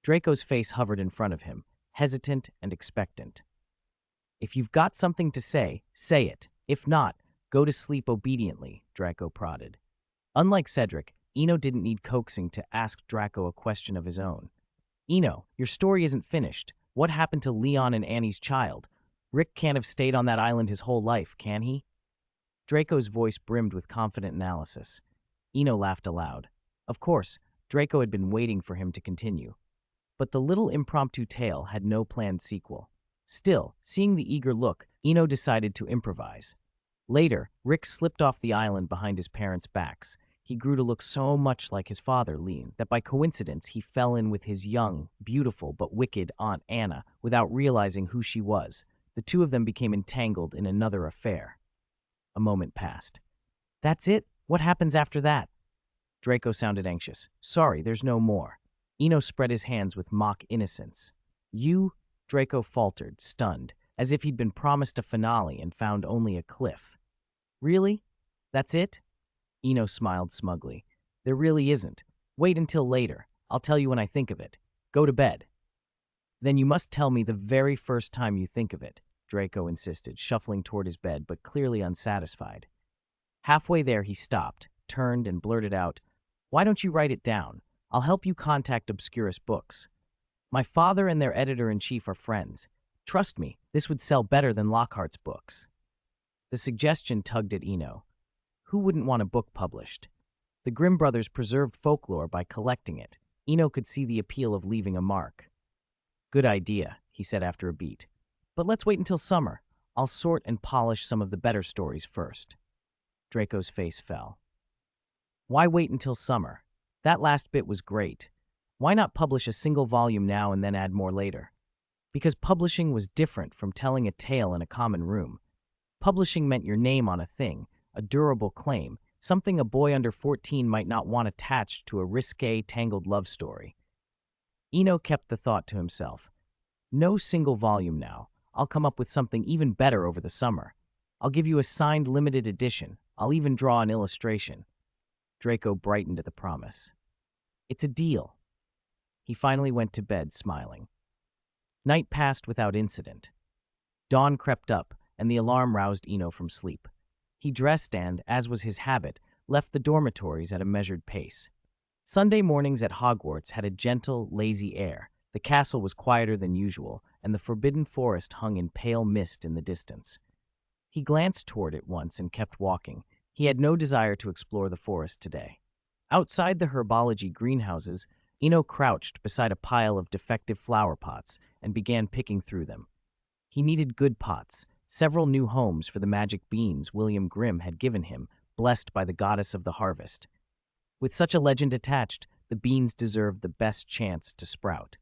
Draco's face hovered in front of him, hesitant and expectant. "If you've got something to say it. If not, go to sleep obediently," Draco prodded. Unlike Cedric, Eno didn't need coaxing to ask Draco a question of his own. "Eno, your story isn't finished. What happened to Leon and Annie's child? Rick can't have stayed on that island his whole life, can he?" Draco's voice brimmed with confident analysis. Eno laughed aloud. Of course, Draco had been waiting for him to continue. But the little impromptu tale had no planned sequel. Still, seeing the eager look, Eno decided to improvise. Later, Rick slipped off the island behind his parents' backs. He grew to look so much like his father, Leon, that by coincidence he fell in with his young, beautiful but wicked Aunt Anna without realizing who she was. The two of them became entangled in another affair. A moment passed. "That's it? What happens after that?" Draco sounded anxious. "Sorry, there's no more." Eno spread his hands with mock innocence. "You?" Draco faltered, stunned, as if he'd been promised a finale and found only a cliff. "Really? That's it?" Eno smiled smugly. "There really isn't. Wait until later. I'll tell you when I think of it. Go to bed." "Then you must tell me the very first time you think of it," Draco insisted, shuffling toward his bed but clearly unsatisfied. Halfway there he stopped, turned, and blurted out, "Why don't you write it down? I'll help you contact Obscurus Books. My father and their editor-in-chief are friends. Trust me, this would sell better than Lockhart's books." The suggestion tugged at Eno. Who wouldn't want a book published? The Grimm brothers preserved folklore by collecting it. Eno could see the appeal of leaving a mark. "Good idea," he said after a beat. "But let's wait until summer. I'll sort and polish some of the better stories first." Draco's face fell. "Why wait until summer? That last bit was great. Why not publish a single volume now and then add more later?" Because publishing was different from telling a tale in a common room. Publishing meant your name on a thing, a durable claim, something a boy under 14 might not want attached to a risque, tangled love story. Eno kept the thought to himself. "No single volume now. I'll come up with something even better over the summer. I'll give you a signed limited edition. I'll even draw an illustration." Draco brightened at the promise. "It's a deal." He finally went to bed, smiling. Night passed without incident. Dawn crept up, and the alarm roused Eno from sleep. He dressed and, as was his habit, left the dormitories at a measured pace. Sunday mornings at Hogwarts had a gentle, lazy air. The castle was quieter than usual, and the forbidden forest hung in pale mist in the distance. He glanced toward it once and kept walking. He had no desire to explore the forest today. Outside the herbology greenhouses, Eno crouched beside a pile of defective flower pots and began picking through them. He needed good pots, several new homes for the magic beans William Grimm had given him, blessed by the goddess of the harvest. With such a legend attached, the beans deserved the best chance to sprout.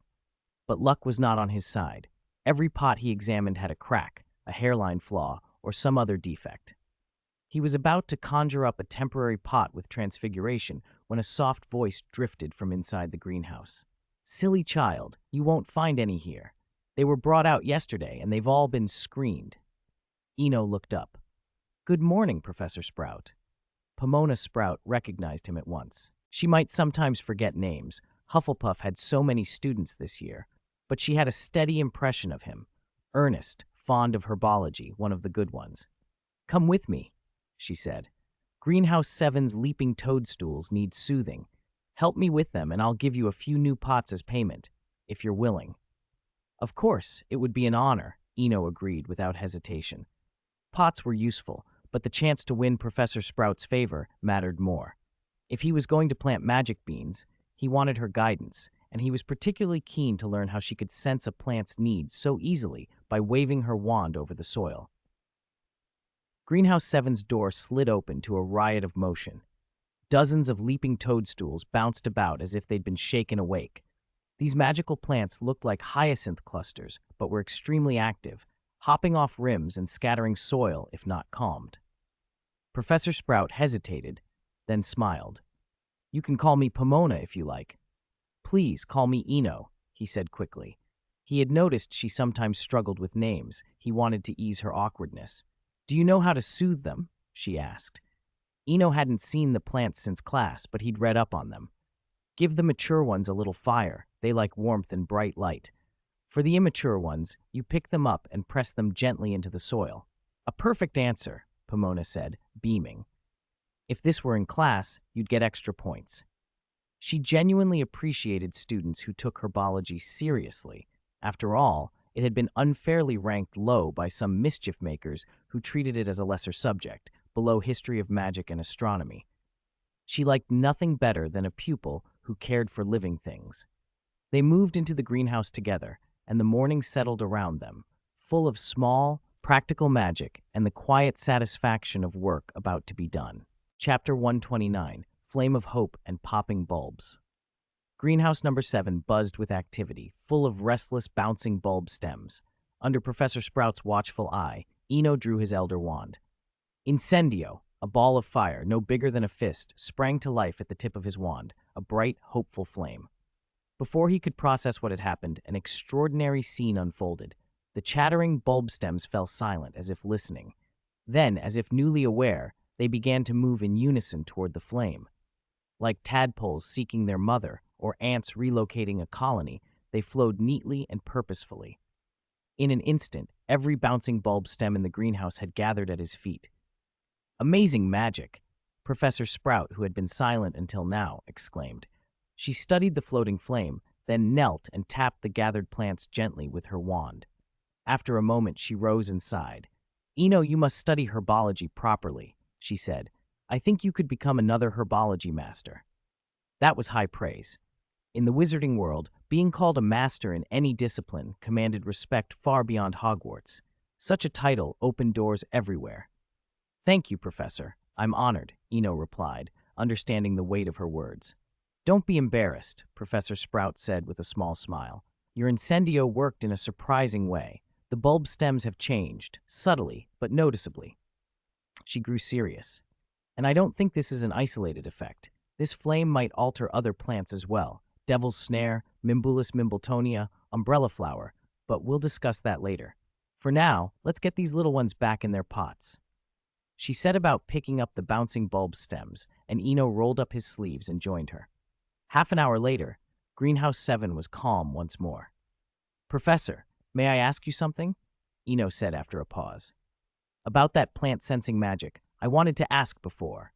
But luck was not on his side. Every pot he examined had a crack, a hairline flaw, or some other defect. He was about to conjure up a temporary pot with transfiguration when a soft voice drifted from inside the greenhouse. "Silly child, you won't find any here. They were brought out yesterday, and they've all been screened." Eno looked up. "Good morning, Professor Sprout." Pomona Sprout recognized him at once. She might sometimes forget names. Hufflepuff had so many students this year, but she had a steady impression of him. Earnest, fond of herbology, one of the good ones. "Come with me," she said. "Greenhouse 7's leaping toadstools need soothing. Help me with them, and I'll give you a few new pots as payment, if you're willing." Of course, it would be an honor, Eno agreed without hesitation. Pots were useful, but the chance to win Professor Sprout's favor mattered more. If he was going to plant magic beans, He wanted her guidance, and he was particularly keen to learn how she could sense a plant's needs so easily by waving her wand over the soil. Greenhouse 7's door slid open to a riot of motion. Dozens of leaping toadstools bounced about as if they'd been shaken awake. These magical plants looked like hyacinth clusters, but were extremely active, hopping off rims and scattering soil if not calmed. Professor Sprout hesitated, then smiled. "You can call me Pomona if you like." "Please call me Eno," he said quickly. He had noticed she sometimes struggled with names. He wanted to ease her awkwardness. "Do you know how to soothe them?" she asked. Eno hadn't seen the plants since class, but he'd read up on them. "Give the mature ones a little fire. They like warmth and bright light. For the immature ones, you pick them up and press them gently into the soil." "A perfect answer," Pomona said, beaming. "If this were in class, you'd get extra points." She genuinely appreciated students who took herbology seriously. After all, it had been unfairly ranked low by some mischief makers who treated it as a lesser subject, below history of magic and astronomy. She liked nothing better than a pupil who cared for living things. They moved into the greenhouse together, and the morning settled around them, full of small, practical magic and the quiet satisfaction of work about to be done. Chapter 129, Flame of Hope and Popping Bulbs. Greenhouse number 7 buzzed with activity, full of restless, bouncing bulb stems. Under Professor Sprout's watchful eye, Eno drew his elder wand. Incendio, a ball of fire, no bigger than a fist, sprang to life at the tip of his wand, a bright, hopeful flame. Before he could process what had happened, an extraordinary scene unfolded. The chattering bulb stems fell silent, as if listening. Then, as if newly aware, they began to move in unison toward the flame. Like tadpoles seeking their mother, or ants relocating a colony, they flowed neatly and purposefully. In an instant, every bouncing bulb stem in the greenhouse had gathered at his feet. "Amazing magic!" Professor Sprout, who had been silent until now, exclaimed. She studied the floating flame, then knelt and tapped the gathered plants gently with her wand. After a moment, she rose and sighed. "Eno, you must study herbology properly," she said. "I think you could become another herbology master." That was high praise. In the wizarding world, being called a master in any discipline commanded respect far beyond Hogwarts. Such a title opened doors everywhere. "Thank you, Professor. I'm honored," Eno replied, understanding the weight of her words. "Don't be embarrassed," Professor Sprout said with a small smile. "Your incendio worked in a surprising way. The bulb stems have changed, subtly but noticeably." She grew serious. "And I don't think this is an isolated effect. This flame might alter other plants as well. Devil's Snare, Mimbulus Mimbletonia, Umbrella Flower, but we'll discuss that later. For now, let's get these little ones back in their pots." She set about picking up the bouncing bulb stems, and Eno rolled up his sleeves and joined her. Half an hour later, Greenhouse 7 was calm once more. "Professor, may I ask you something?" Eno said after a pause. "About that plant-sensing magic, I wanted to ask before."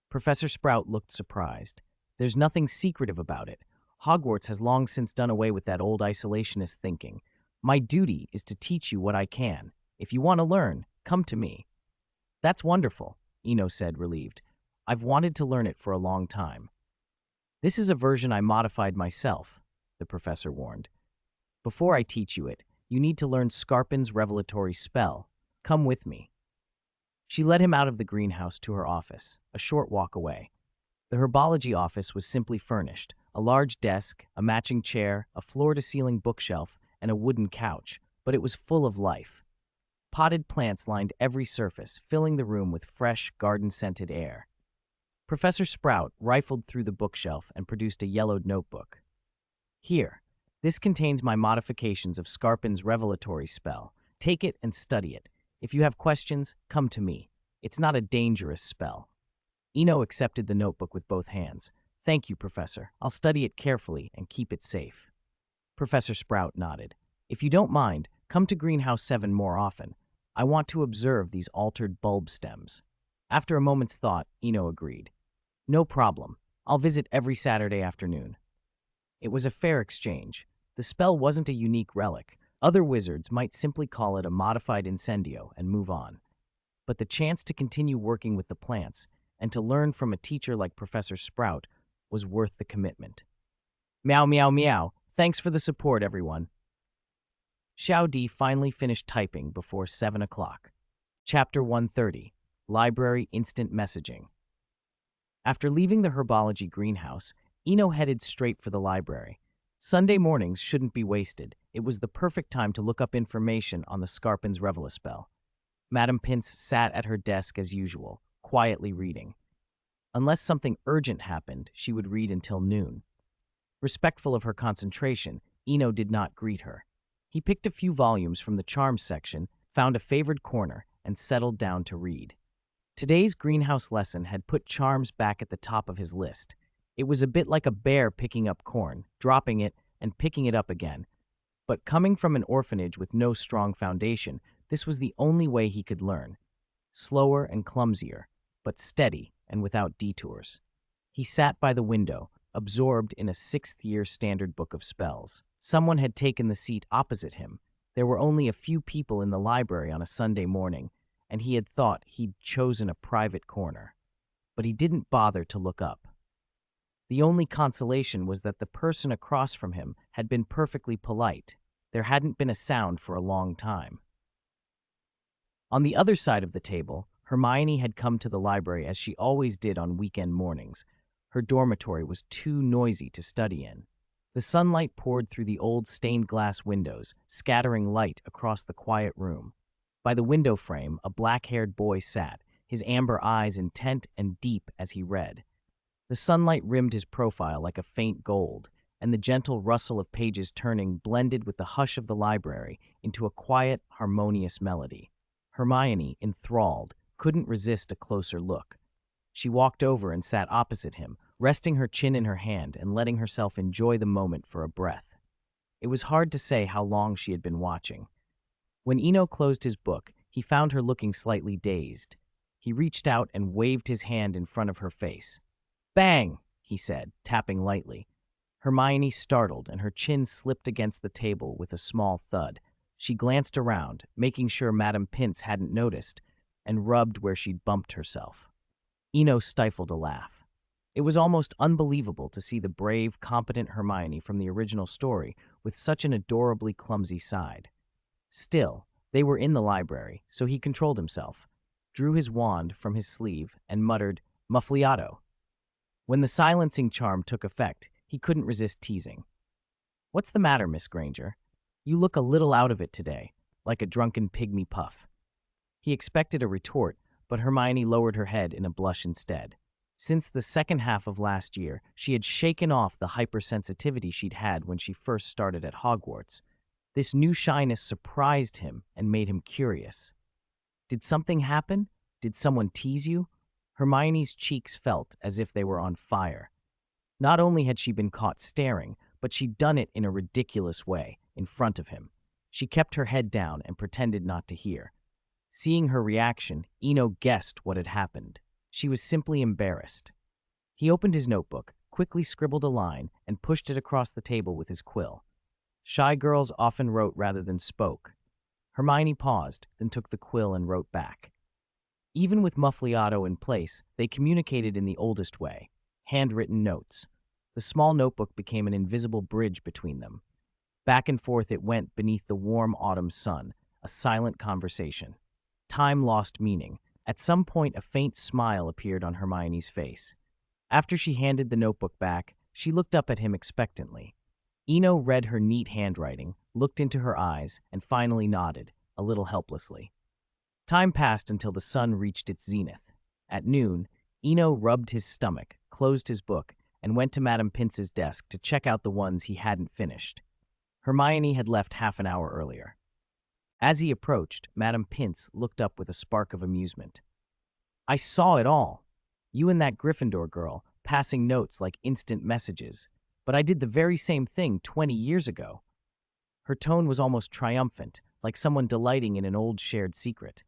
Professor Sprout looked surprised. "There's nothing secretive about it. Hogwarts has long since done away with that old isolationist thinking. My duty is to teach you what I can. If you want to learn, come to me." "That's wonderful," Eno said, relieved. "I've wanted to learn it for a long time." "This is a version I modified myself," the professor warned. "Before I teach you it, you need to learn Scarpin's revelatory spell. Come with me." She led him out of the greenhouse to her office, a short walk away. The herbology office was simply furnished: a large desk, a matching chair, a floor-to-ceiling bookshelf, and a wooden couch, but it was full of life. Potted plants lined every surface, filling the room with fresh, garden-scented air. Professor Sprout rifled through the bookshelf and produced a yellowed notebook. "Here, this contains my modifications of Scarpin's revelatory spell. Take it and study it. If you have questions, come to me. It's not a dangerous spell." Eno accepted the notebook with both hands. "Thank you, Professor. I'll study it carefully and keep it safe." Professor Sprout nodded. "If you don't mind, come to Greenhouse 7 more often. I want to observe these altered bulb stems." After a moment's thought, Eno agreed. "No problem. I'll visit every Saturday afternoon." It was a fair exchange. The spell wasn't a unique relic. Other wizards might simply call it a modified incendio and move on. But the chance to continue working with the plants and to learn from a teacher like Professor Sprout was worth the commitment. Meow, meow, meow. Thanks for the support, everyone. Xiao Di finally finished typing before 7 o'clock. Chapter 130, Library Instant Messaging. After leaving the herbology greenhouse, Eno headed straight for the library. Sunday mornings shouldn't be wasted. It was the perfect time to look up information on the Scarpin's Reveillespell. Madame Pince sat at her desk as usual, quietly reading. Unless something urgent happened, she would read until noon. Respectful of her concentration, Eno did not greet her. He picked a few volumes from the charms section, found a favored corner, and settled down to read. Today's greenhouse lesson had put charms back at the top of his list. It was a bit like a bear picking up corn, dropping it and picking it up again. But coming from an orphanage with no strong foundation, this was the only way he could learn. Slower and clumsier, but steady and without detours. He sat by the window, absorbed in a 6th-year standard book of spells. Someone had taken the seat opposite him. There were only a few people in the library on a Sunday morning, and he had thought he'd chosen a private corner. But he didn't bother to look up. The only consolation was that the person across from him had been perfectly polite. There hadn't been a sound for a long time. On the other side of the table, Hermione had come to the library as she always did on weekend mornings. Her dormitory was too noisy to study in. The sunlight poured through the old stained glass windows, scattering light across the quiet room. By the window frame, a black-haired boy sat, his amber eyes intent and deep as he read. The sunlight rimmed his profile like a faint gold, and the gentle rustle of pages turning blended with the hush of the library into a quiet, harmonious melody. Hermione, enthralled, couldn't resist a closer look. She walked over and sat opposite him, resting her chin in her hand and letting herself enjoy the moment for a breath. It was hard to say how long she had been watching. When Eno closed his book, he found her looking slightly dazed. He reached out and waved his hand in front of her face. "Bang!" he said, tapping lightly. Hermione startled, and her chin slipped against the table with a small thud. She glanced around, making sure Madame Pince hadn't noticed, and rubbed where she'd bumped herself. Eno stifled a laugh. It was almost unbelievable to see the brave, competent Hermione from the original story with such an adorably clumsy side. Still, they were in the library, so he controlled himself, drew his wand from his sleeve, and muttered, "Muffliato." When the silencing charm took effect, he couldn't resist teasing. "What's the matter, Miss Granger? You look a little out of it today, like a drunken pygmy puff." He expected a retort, but Hermione lowered her head in a blush instead. Since the second half of last year, she had shaken off the hypersensitivity she'd had when she first started at Hogwarts. This new shyness surprised him and made him curious. Did something happen? Did someone tease you? Hermione's cheeks felt as if they were on fire. Not only had she been caught staring, but she'd done it in a ridiculous way, in front of him. She kept her head down and pretended not to hear. Seeing her reaction, Eno guessed what had happened. She was simply embarrassed. He opened his notebook, quickly scribbled a line, and pushed it across the table with his quill. Shy girls often wrote rather than spoke. Hermione paused, then took the quill and wrote back. Even with Muffliato in place, they communicated in the oldest way, handwritten notes. The small notebook became an invisible bridge between them. Back and forth it went beneath the warm autumn sun, a silent conversation. Time lost meaning. At some point, a faint smile appeared on Hermione's face. After she handed the notebook back, she looked up at him expectantly. Eno read her neat handwriting, looked into her eyes, and finally nodded, a little helplessly. Time passed until the sun reached its zenith. At noon, Eno rubbed his stomach, closed his book, and went to Madame Pince's desk to check out the ones he hadn't finished. Hermione had left half an hour earlier. As he approached, Madame Pince looked up with a spark of amusement. "I saw it all. You and that Gryffindor girl, passing notes like instant messages. But I did the very same thing 20 years ago." Her tone was almost triumphant, like someone delighting in an old shared secret.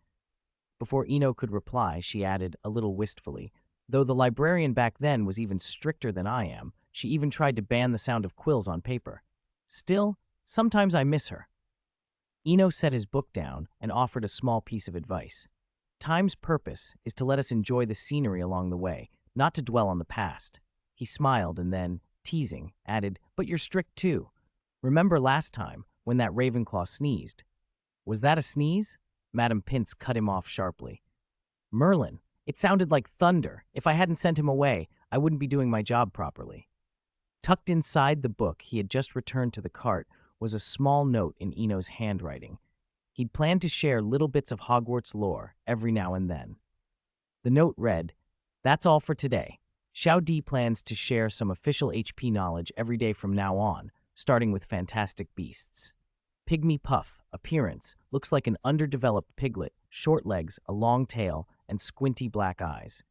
Before Eno could reply, she added, a little wistfully, "Though the librarian back then was even stricter than I am, she even tried to ban the sound of quills on paper. Still, sometimes I miss her." Eno set his book down and offered a small piece of advice. Time's purpose is to let us enjoy the scenery along the way, not to dwell on the past. He smiled and then, teasing, added, "But you're strict too. Remember last time, when that Ravenclaw sneezed?" "Was that a sneeze?" Madame Pince cut him off sharply. "Merlin, it sounded like thunder. If I hadn't sent him away, I wouldn't be doing my job properly." Tucked inside the book he had just returned to the cart was a small note in Eno's handwriting. He'd planned to share little bits of Hogwarts lore every now and then. The note read, "That's all for today. Xiao Di plans to share some official HP knowledge every day from now on, starting with fantastic beasts. Pygmy Puff, appearance, looks like an underdeveloped piglet, short legs, a long tail, and squinty black eyes.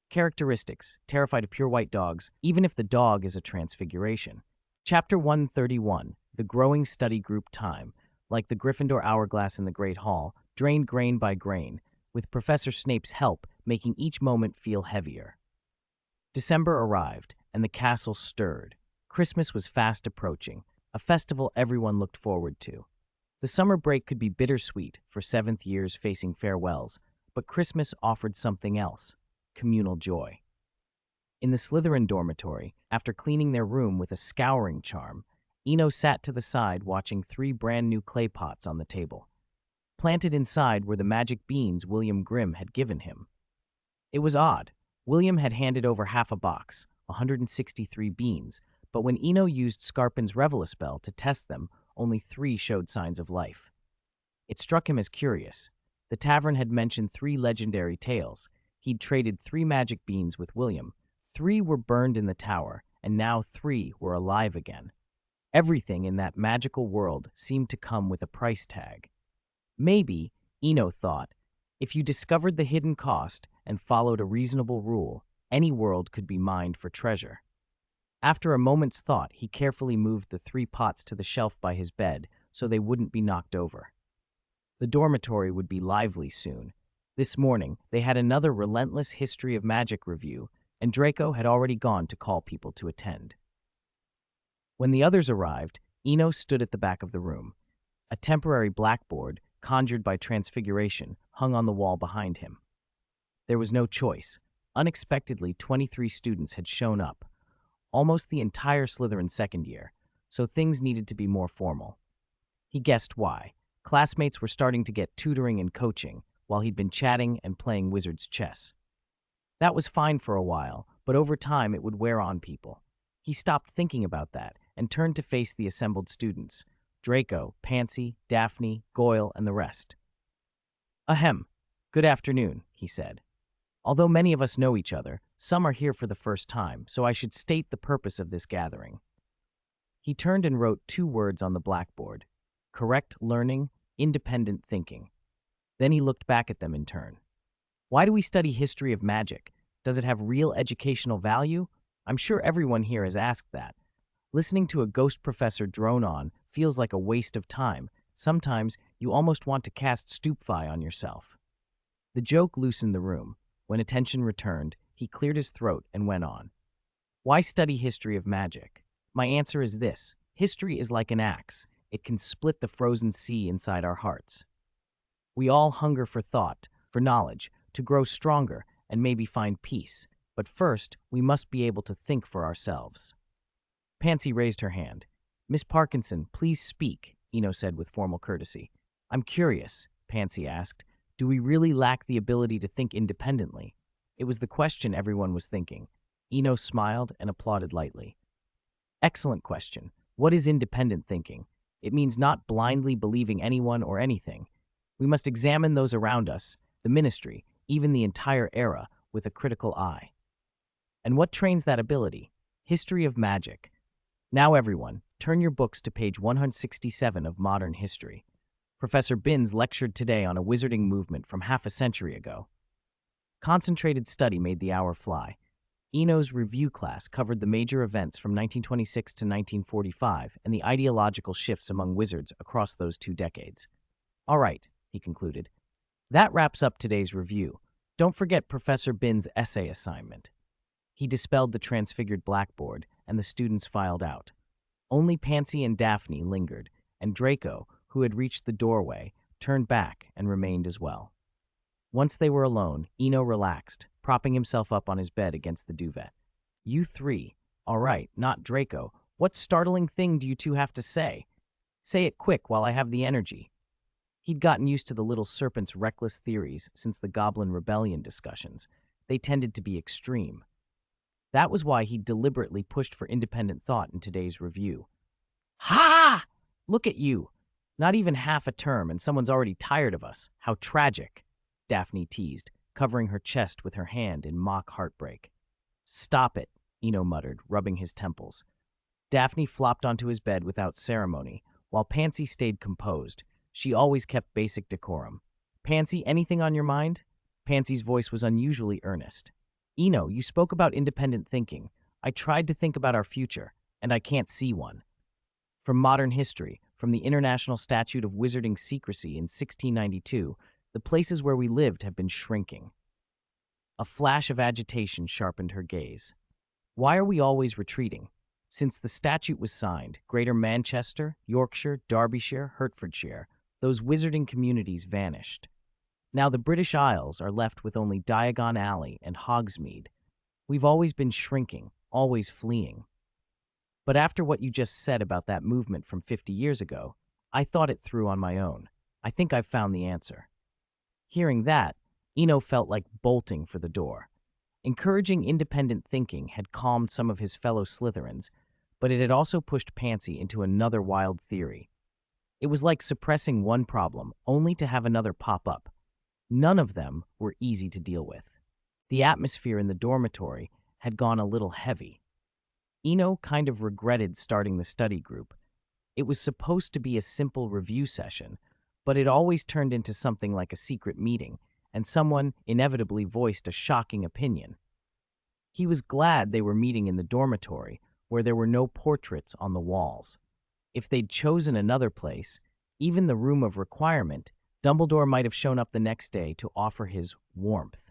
Characteristics, terrified of pure white dogs, even if the dog is a transfiguration. Chapter 131, The Growing Study Group Time, like the Gryffindor hourglass in the Great Hall, drained grain by grain, with Professor Snape's help making each moment feel heavier." December arrived, and the castle stirred. Christmas was fast approaching, a festival everyone looked forward to. The summer break could be bittersweet for seventh years facing farewells, but Christmas offered something else: communal joy. In the Slytherin dormitory, after cleaning their room with a scouring charm, Eno sat to the side watching 3 brand new clay pots on the table. Planted inside were the magic beans William Grimm had given him. It was odd. William had handed over half a box, 163 beans, but when Eno used Scarpin's Revel-a-Spell to test them, only 3 showed signs of life. It struck him as curious. The tavern had mentioned 3 legendary tales. He'd traded 3 magic beans with William. 3 were burned in the tower, and now 3 were alive again. Everything in that magical world seemed to come with a price tag. Maybe, Eno thought, if you discovered the hidden cost and followed a reasonable rule, any world could be mined for treasure. After a moment's thought, he carefully moved the 3 pots to the shelf by his bed so they wouldn't be knocked over. The dormitory would be lively soon. This morning, they had another relentless History of Magic review, and Draco had already gone to call people to attend. When the others arrived, Eno stood at the back of the room. A temporary blackboard, conjured by transfiguration, hung on the wall behind him. There was no choice. Unexpectedly, 23 students had shown up, almost the entire Slytherin second year, so things needed to be more formal. He guessed why. Classmates were starting to get tutoring and coaching, while he'd been chatting and playing wizard's chess. That was fine for a while, but over time it would wear on people. He stopped thinking about that and turned to face the assembled students: Draco, Pansy, Daphne, Goyle, and the rest. "Ahem. Good afternoon," he said. "Although many of us know each other, some are here for the first time, so I should state the purpose of this gathering." He turned and wrote 2 words on the blackboard: correct learning, independent thinking. Then he looked back at them in turn. "Why do we study history of magic? Does it have real educational value? I'm sure everyone here has asked that. Listening to a ghost professor drone on feels like a waste of time. Sometimes you almost want to cast Stupefy on yourself." The joke loosened the room. When attention returned, he cleared his throat and went on. "Why study history of magic? My answer is this: history is like an axe. It can split the frozen sea inside our hearts. We all hunger for thought, for knowledge, to grow stronger and maybe find peace. But first, we must be able to think for ourselves." Pansy raised her hand. "Miss Parkinson, please speak," Eno said with formal courtesy. "I'm curious," Pansy asked. "Do we really lack the ability to think independently?" It was the question everyone was thinking. Eno smiled and applauded lightly. "Excellent question. What is independent thinking? It means not blindly believing anyone or anything. We must examine those around us, the ministry, even the entire era, with a critical eye. And what trains that ability? History of magic. Now everyone, turn your books to page 167 of Modern History. Professor Binns lectured today on a wizarding movement from half a century ago." Concentrated study made the hour fly. Eno's review class covered the major events from 1926 to 1945 and the ideological shifts among wizards across those 2 decades. "All right," he concluded. "That wraps up today's review. Don't forget Professor Binns' essay assignment." He dispelled the transfigured blackboard, and the students filed out. Only Pansy and Daphne lingered, and Draco, who had reached the doorway, turned back and remained as well. Once they were alone, Eno relaxed, propping himself up on his bed against the duvet. You three. All right, not Draco. What startling thing do you two have to say? Say it quick while I have the energy. He'd gotten used to the little serpent's reckless theories since the Goblin Rebellion discussions. They tended to be extreme. That was why he deliberately pushed for independent thought in today's review. Ha! Look at you. Not even half a term and someone's already tired of us. How tragic, Daphne teased, covering her chest with her hand in mock heartbreak. Stop it, Eno muttered, rubbing his temples. Daphne flopped onto his bed without ceremony, while Pansy stayed composed. She always kept basic decorum. Pansy, anything on your mind? Pansy's voice was unusually earnest. Eno, you spoke about independent thinking. I tried to think about our future, and I can't see one. From modern history, from the International Statute of Wizarding Secrecy in 1692, the places where we lived have been shrinking. A flash of agitation sharpened her gaze. Why are we always retreating? Since the statute was signed, Greater Manchester, Yorkshire, Derbyshire, Hertfordshire, those wizarding communities vanished. Now the British Isles are left with only Diagon Alley and Hogsmeade. We've always been shrinking, always fleeing. But after what you just said about that movement from 50 years ago, I thought it through on my own. I think I've found the answer. Hearing that, Eno felt like bolting for the door. Encouraging independent thinking had calmed some of his fellow Slytherins, but it had also pushed Pansy into another wild theory. It was like suppressing one problem only to have another pop up. None of them were easy to deal with. The atmosphere in the dormitory had gone a little heavy. Eno kind of regretted starting the study group. It was supposed to be a simple review session, but it always turned into something like a secret meeting, and someone inevitably voiced a shocking opinion. He was glad they were meeting in the dormitory, where there were no portraits on the walls. If they'd chosen another place, even the room of requirement, Dumbledore might have shown up the next day to offer his warmth.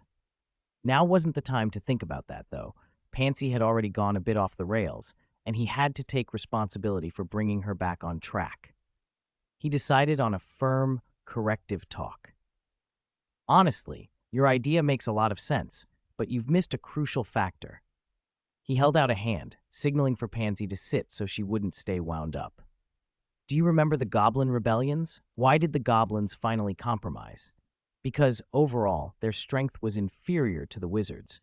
Now wasn't the time to think about that, though. Pansy had already gone a bit off the rails, and he had to take responsibility for bringing her back on track. He decided on a firm, corrective talk. Honestly, your idea makes a lot of sense, but you've missed a crucial factor. He held out a hand, signaling for Pansy to sit so she wouldn't stay wound up. Do you remember the Goblin Rebellions? Why did the goblins finally compromise? Because, overall, their strength was inferior to the wizards.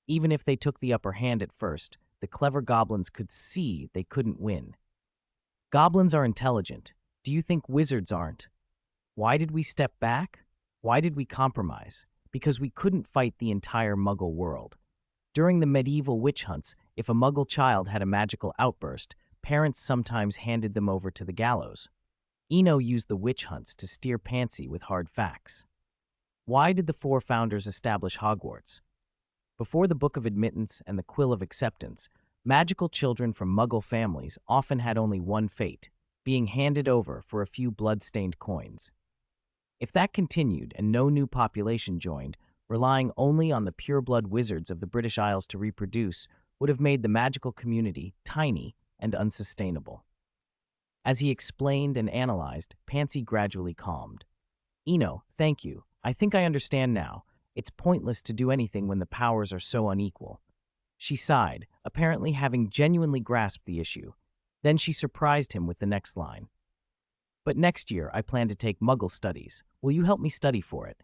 Even if they took the upper hand at first, the clever goblins could see they couldn't win. Goblins are intelligent. Do you think wizards aren't? Why did we step back? Why did we compromise? Because we couldn't fight the entire Muggle world. During the medieval witch hunts, if a Muggle child had a magical outburst, parents sometimes handed them over to the gallows. Eno used the witch hunts to steer Pansy with hard facts. Why did the four founders establish Hogwarts? Before the Book of Admittance and the Quill of Acceptance, magical children from Muggle families often had only one fate, being handed over for a few blood-stained coins. If that continued and no new population joined, relying only on the pure-blood wizards of the British Isles to reproduce would have made the magical community tiny and unsustainable. As he explained and analyzed, Pansy gradually calmed. Eno, thank you. I think I understand now. It's pointless to do anything when the powers are so unequal. She sighed, apparently having genuinely grasped the issue. Then she surprised him with the next line. But next year, I plan to take Muggle studies. Will you help me study for it?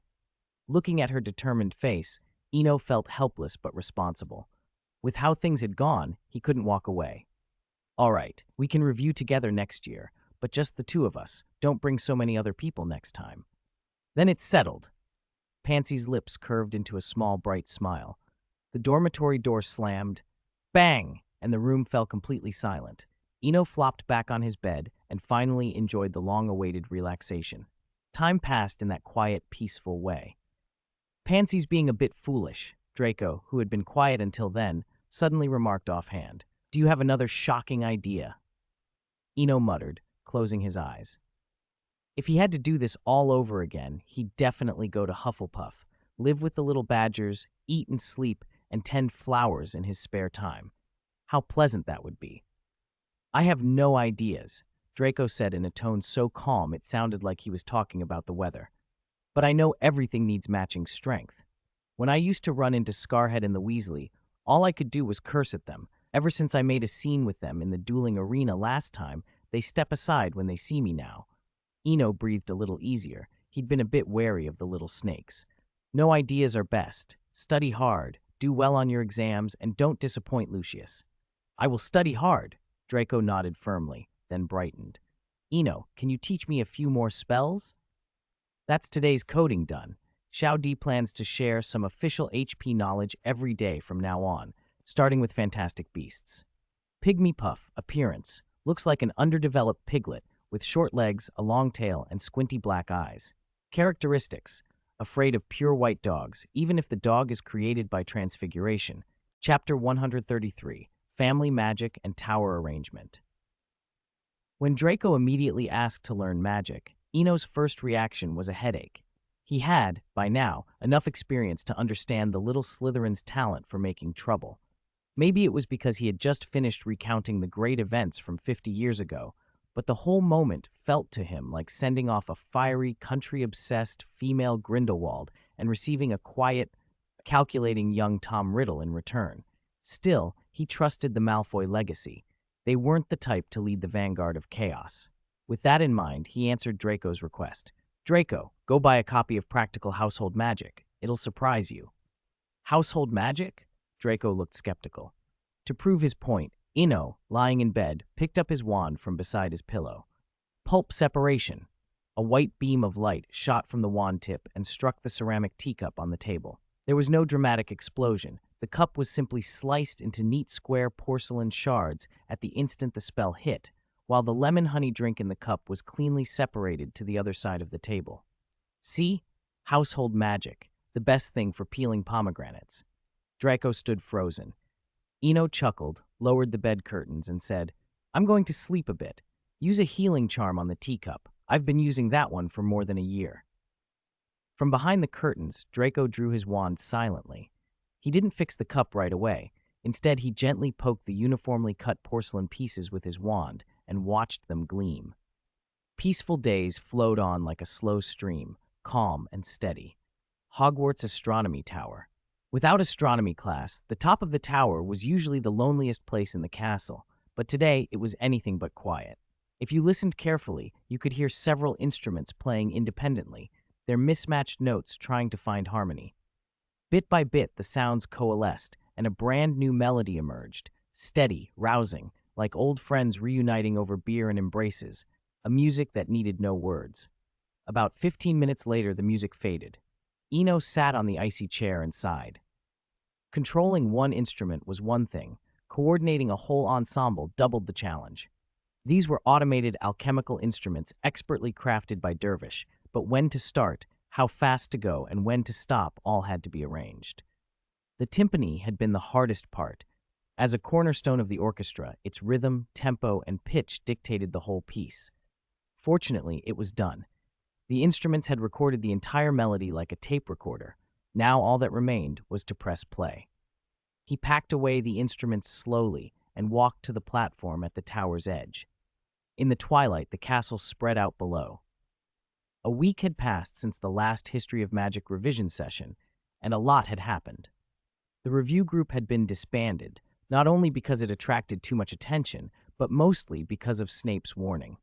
Looking at her determined face, Eno felt helpless but responsible. With how things had gone, he couldn't walk away. All right, we can review together next year, but just the two of us. Don't bring so many other people next time. Then it's settled. Pansy's lips curved into a small, bright smile. The dormitory door slammed. Bang! And the room fell completely silent. Eno flopped back on his bed and finally enjoyed the long-awaited relaxation. Time passed in that quiet, peaceful way. Pansy's being a bit foolish. Draco, who had been quiet until then, suddenly remarked offhand. Do you have another shocking idea? Eno muttered, closing his eyes. If he had to do this all over again, he'd definitely go to Hufflepuff, live with the little badgers, eat and sleep, and tend flowers in his spare time. How pleasant that would be. I have no ideas, Draco said in a tone so calm it sounded like he was talking about the weather. But I know everything needs matching strength. When I used to run into Scarhead and the Weasley, All I could do was curse at them. Ever since I made a scene with them in the dueling arena last time, they step aside when they see me now. Eno breathed a little easier. He'd been a bit wary of the little snakes. No ideas are best. Study hard, do well on your exams, and don't disappoint Lucius. I will study hard. Draco nodded firmly, then brightened. Eno, can you teach me a few more spells? That's today's coding done. Xiao Di plans to share some official HP knowledge every day from now on, starting with Fantastic Beasts. Pygmy Puff, appearance. Looks like an underdeveloped piglet with short legs, a long tail, and squinty black eyes. Characteristics. Afraid of pure white dogs, even if the dog is created by transfiguration. Chapter 133, Family Magic and Tower Arrangement. When Draco immediately asked to learn magic, Eno's first reaction was a headache. He had, by now, enough experience to understand the little Slytherin's talent for making trouble. Maybe it was because he had just finished recounting the great events from 50 years ago, but the whole moment felt to him like sending off a fiery, country-obsessed female Grindelwald and receiving a quiet, calculating young Tom Riddle in return. Still, he trusted the Malfoy legacy. They weren't the type to lead the vanguard of chaos. With that in mind, he answered Draco's request. Draco, go buy a copy of Practical Household Magic. It'll surprise you. Household magic? Draco looked skeptical. To prove his point, Eno, lying in bed, picked up his wand from beside his pillow. Pulp separation. A white beam of light shot from the wand tip and struck the ceramic teacup on the table. There was no dramatic explosion. The cup was simply sliced into neat square porcelain shards at the instant the spell hit, while the lemon honey drink in the cup was cleanly separated to the other side of the table. See? Household magic, the best thing for peeling pomegranates. Draco stood frozen. Eno chuckled, lowered the bed curtains, and said, I'm going to sleep a bit. Use a healing charm on the teacup. I've been using that one for more than a year. From behind the curtains, Draco drew his wand silently. He didn't fix the cup right away. Instead, he gently poked the uniformly cut porcelain pieces with his wand and watched them gleam. Peaceful days flowed on like a slow stream, calm and steady. Hogwarts Astronomy Tower. Without astronomy class, the top of the tower was usually the loneliest place in the castle, but today it was anything but quiet. If you listened carefully, you could hear several instruments playing independently, their mismatched notes trying to find harmony. Bit by bit, the sounds coalesced, and a brand new melody emerged, steady, rousing, like old friends reuniting over beer and embraces, a music that needed no words. About 15 minutes later, the music faded. Eno sat on the icy chair and sighed. Controlling one instrument was one thing. Coordinating a whole ensemble doubled the challenge. These were automated alchemical instruments expertly crafted by Dervish, but when to start, how fast to go, and when to stop all had to be arranged. The timpani had been the hardest part. As a cornerstone of the orchestra, its rhythm, tempo, and pitch dictated the whole piece. Fortunately, it was done. The instruments had recorded the entire melody like a tape recorder. Now all that remained was to press play. He packed away the instruments slowly and walked to the platform at the tower's edge. In the twilight, the castle spread out below. A week had passed since the last History of Magic revision session, and a lot had happened. The review group had been disbanded, not only because it attracted too much attention, but mostly because of Snape's warning.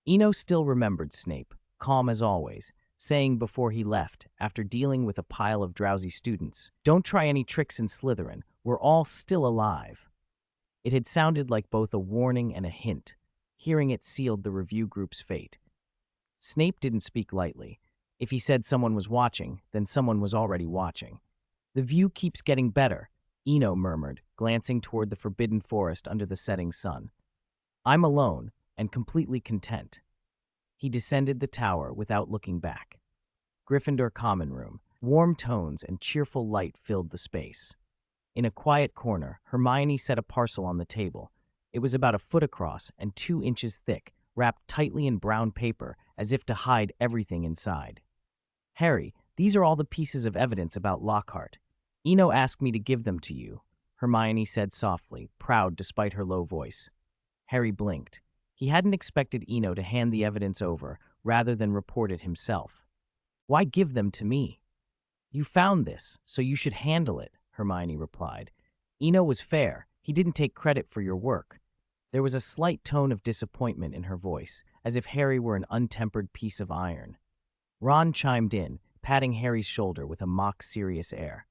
Eno still remembered Snape, calm as always, saying before he left, after dealing with a pile of drowsy students, "Don't try any tricks in Slytherin, we're all still alive." It had sounded like both a warning and a hint. Hearing it sealed the review group's fate. Snape didn't speak lightly. If he said someone was watching, then someone was already watching. "The view keeps getting better," Eno murmured, glancing toward the forbidden forest under the setting sun. "I'm alone, and completely content." He descended the tower without looking back. Gryffindor Common Room. Warm tones and cheerful light filled the space. In a quiet corner, Hermione set a parcel on the table. It was about a foot across and 2 inches thick, wrapped tightly in brown paper as if to hide everything inside. "Harry, these are all the pieces of evidence about Lockhart. Eno asked me to give them to you," Hermione said softly, proud despite her low voice. Harry blinked. He hadn't expected Eno to hand the evidence over rather than report it himself. "Why give them to me?" "You found this, so you should handle it," Hermione replied. Eno was fair. He didn't take credit for your work. There was a slight tone of disappointment in her voice, as if Harry were an untempered piece of iron. Ron chimed in, patting Harry's shoulder with a mock-serious air.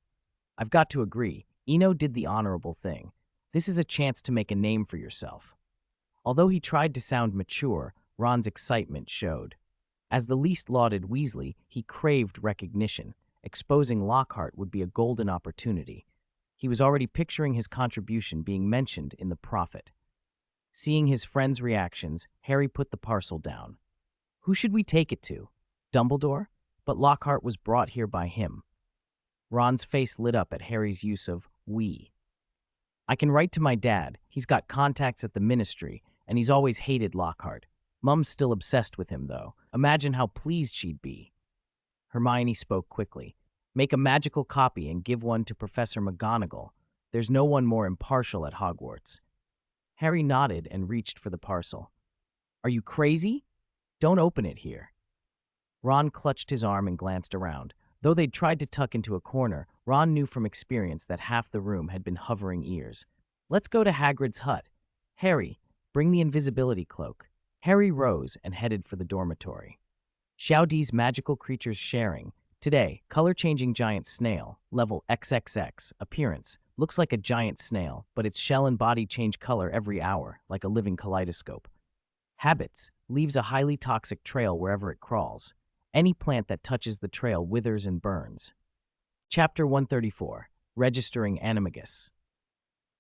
I've got to agree, Eno did the honorable thing. This is a chance to make a name for yourself. Although he tried to sound mature, Ron's excitement showed. As the least lauded Weasley, he craved recognition. Exposing Lockhart would be a golden opportunity. He was already picturing his contribution being mentioned in the Prophet. Seeing his friends' reactions, Harry put the parcel down. Who should we take it to? Dumbledore? But Lockhart was brought here by him. Ron's face lit up at Harry's use of we. I can write to my dad. He's got contacts at the ministry, and he's always hated Lockhart. Mum's still obsessed with him, though. Imagine how pleased she'd be. Hermione spoke quickly. Make a magical copy and give one to Professor McGonagall. There's no one more impartial at Hogwarts. Harry nodded and reached for the parcel. Are you crazy? Don't open it here. Ron clutched his arm and glanced around. Though they'd tried to tuck into a corner, Ron knew from experience that half the room had been hovering ears. Let's go to Hagrid's hut. Harry, bring the invisibility cloak. Harry rose and headed for the dormitory. Xiaodi's magical creatures sharing. Today, color-changing giant snail, level XXX, appearance. Looks like a giant snail, but its shell and body change color every hour, like a living kaleidoscope. Habits, leaves a highly toxic trail wherever it crawls. Any plant that touches the trail withers and burns. Chapter 134, Registering Animagus.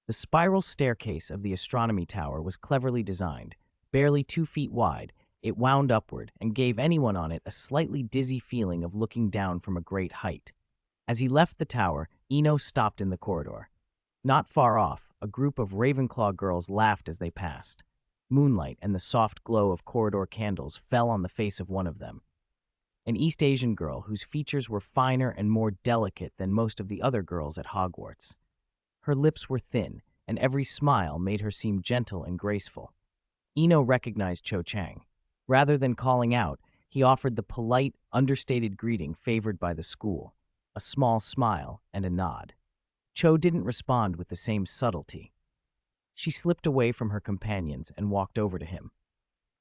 The spiral staircase of the astronomy tower was cleverly designed. Barely 2 feet wide, it wound upward and gave anyone on it a slightly dizzy feeling of looking down from a great height. As he left the tower, Eno stopped in the corridor. Not far off, a group of Ravenclaw girls laughed as they passed. Moonlight and the soft glow of corridor candles fell on the face of one of them. An East Asian girl whose features were finer and more delicate than most of the other girls at Hogwarts. Her lips were thin, and every smile made her seem gentle and graceful. Eno recognized Cho Chang. Rather than calling out, he offered the polite, understated greeting favored by the school, a small smile and a nod. Cho didn't respond with the same subtlety. She slipped away from her companions and walked over to him.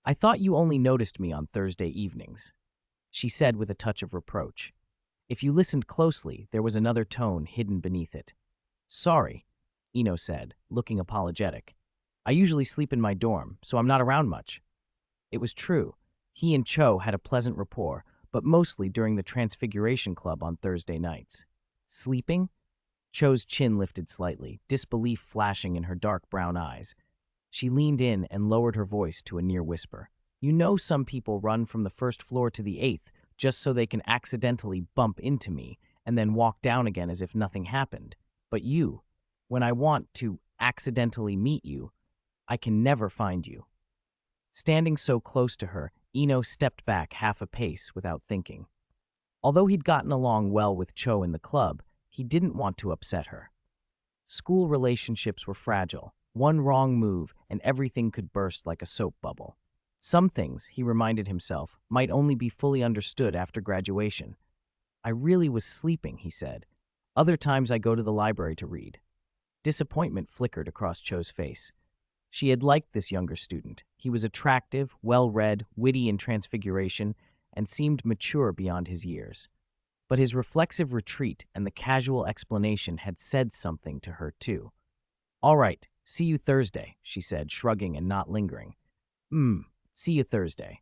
I thought you only noticed me on Thursday evenings, she said with a touch of reproach. If you listened closely, there was another tone hidden beneath it. Sorry, Eno said, looking apologetic. I usually sleep in my dorm, so I'm not around much. It was true. He and Cho had a pleasant rapport, but mostly during the Transfiguration Club on Thursday nights. Sleeping? Cho's chin lifted slightly, disbelief flashing in her dark brown eyes. She leaned in and lowered her voice to a near whisper. You know some people run from the first floor to the 8th just so they can accidentally bump into me and then walk down again as if nothing happened. But you, when I want to accidentally meet you, I can never find you. Standing so close to her, Eno stepped back half a pace without thinking. Although he'd gotten along well with Cho in the club, he didn't want to upset her. School relationships were fragile. One wrong move and everything could burst like a soap bubble. Some things, he reminded himself, might only be fully understood after graduation. I really was sleeping, he said. Other times I go to the library to read. Disappointment flickered across Cho's face. She had liked this younger student. He was attractive, well-read, witty in Transfiguration, and seemed mature beyond his years. But his reflexive retreat and the casual explanation had said something to her, too. All right, see you Thursday, she said, shrugging and not lingering. See you Thursday.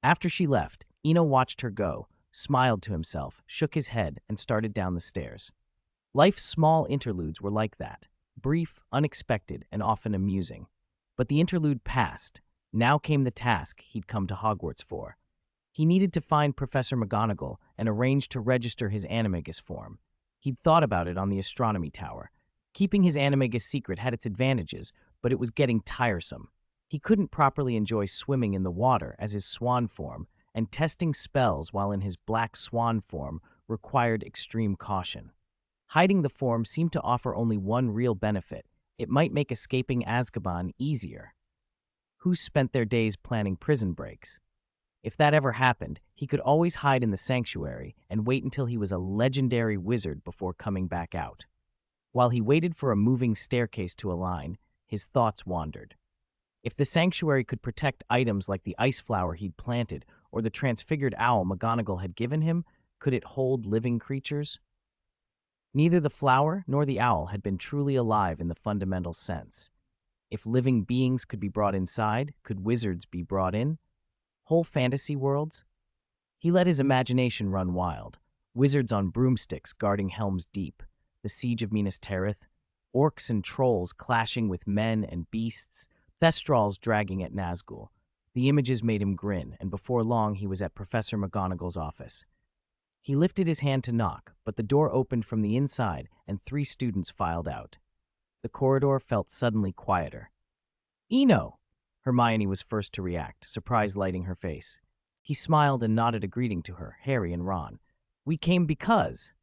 After she left, Eno watched her go, smiled to himself, shook his head, and started down the stairs. Life's small interludes were like that, brief, unexpected, and often amusing. But the interlude passed. Now came the task he'd come to Hogwarts for. He needed to find Professor McGonagall and arrange to register his animagus form. He'd thought about it on the astronomy tower. Keeping his animagus secret had its advantages, but it was getting tiresome. He couldn't properly enjoy swimming in the water as his swan form, and testing spells while in his black swan form required extreme caution. Hiding the form seemed to offer only one real benefit. It might make escaping Azkaban easier. Who spent their days planning prison breaks? If that ever happened, he could always hide in the sanctuary and wait until he was a legendary wizard before coming back out. While he waited for a moving staircase to align, his thoughts wandered. If the sanctuary could protect items like the ice flower he'd planted or the transfigured owl McGonagall had given him, could it hold living creatures? Neither the flower nor the owl had been truly alive in the fundamental sense. If living beings could be brought inside, could wizards be brought in? Whole fantasy worlds? He let his imagination run wild. Wizards on broomsticks guarding Helm's Deep, the siege of Minas Tirith, orcs and trolls clashing with men and beasts, thestrals dragging at Nazgul. The images made him grin, and before long he was at Professor McGonagall's office. He lifted his hand to knock, but the door opened from the inside and 3 students filed out. The corridor felt suddenly quieter. "Eno!" Hermione was first to react, surprise lighting her face. He smiled and nodded a greeting to her, Harry and Ron. "We came because—"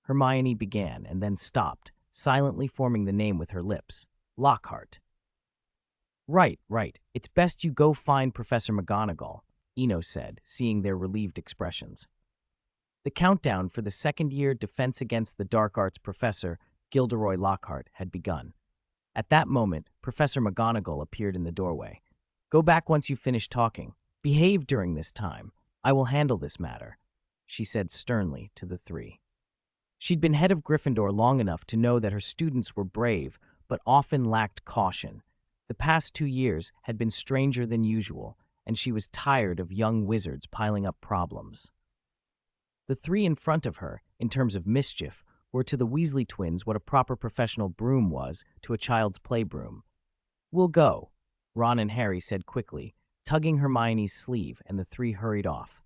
Hermione began and then stopped, silently forming the name with her lips. "Lockhart." Right. It's best you go find Professor McGonagall," Eno said, seeing their relieved expressions. The countdown for the second-year Defense Against the Dark Arts professor, Gilderoy Lockhart, had begun. At that moment, Professor McGonagall appeared in the doorway. "Go back once you finish talking. Behave during this time. I will handle this matter," she said sternly to the 3. She'd been head of Gryffindor long enough to know that her students were brave, but often lacked caution. The past 2 years had been stranger than usual, and she was tired of young wizards piling up problems. The 3 in front of her, in terms of mischief, were to the Weasley twins what a proper professional broom was to a child's play broom. "We'll go," Ron and Harry said quickly, tugging Hermione's sleeve, and the 3 hurried off.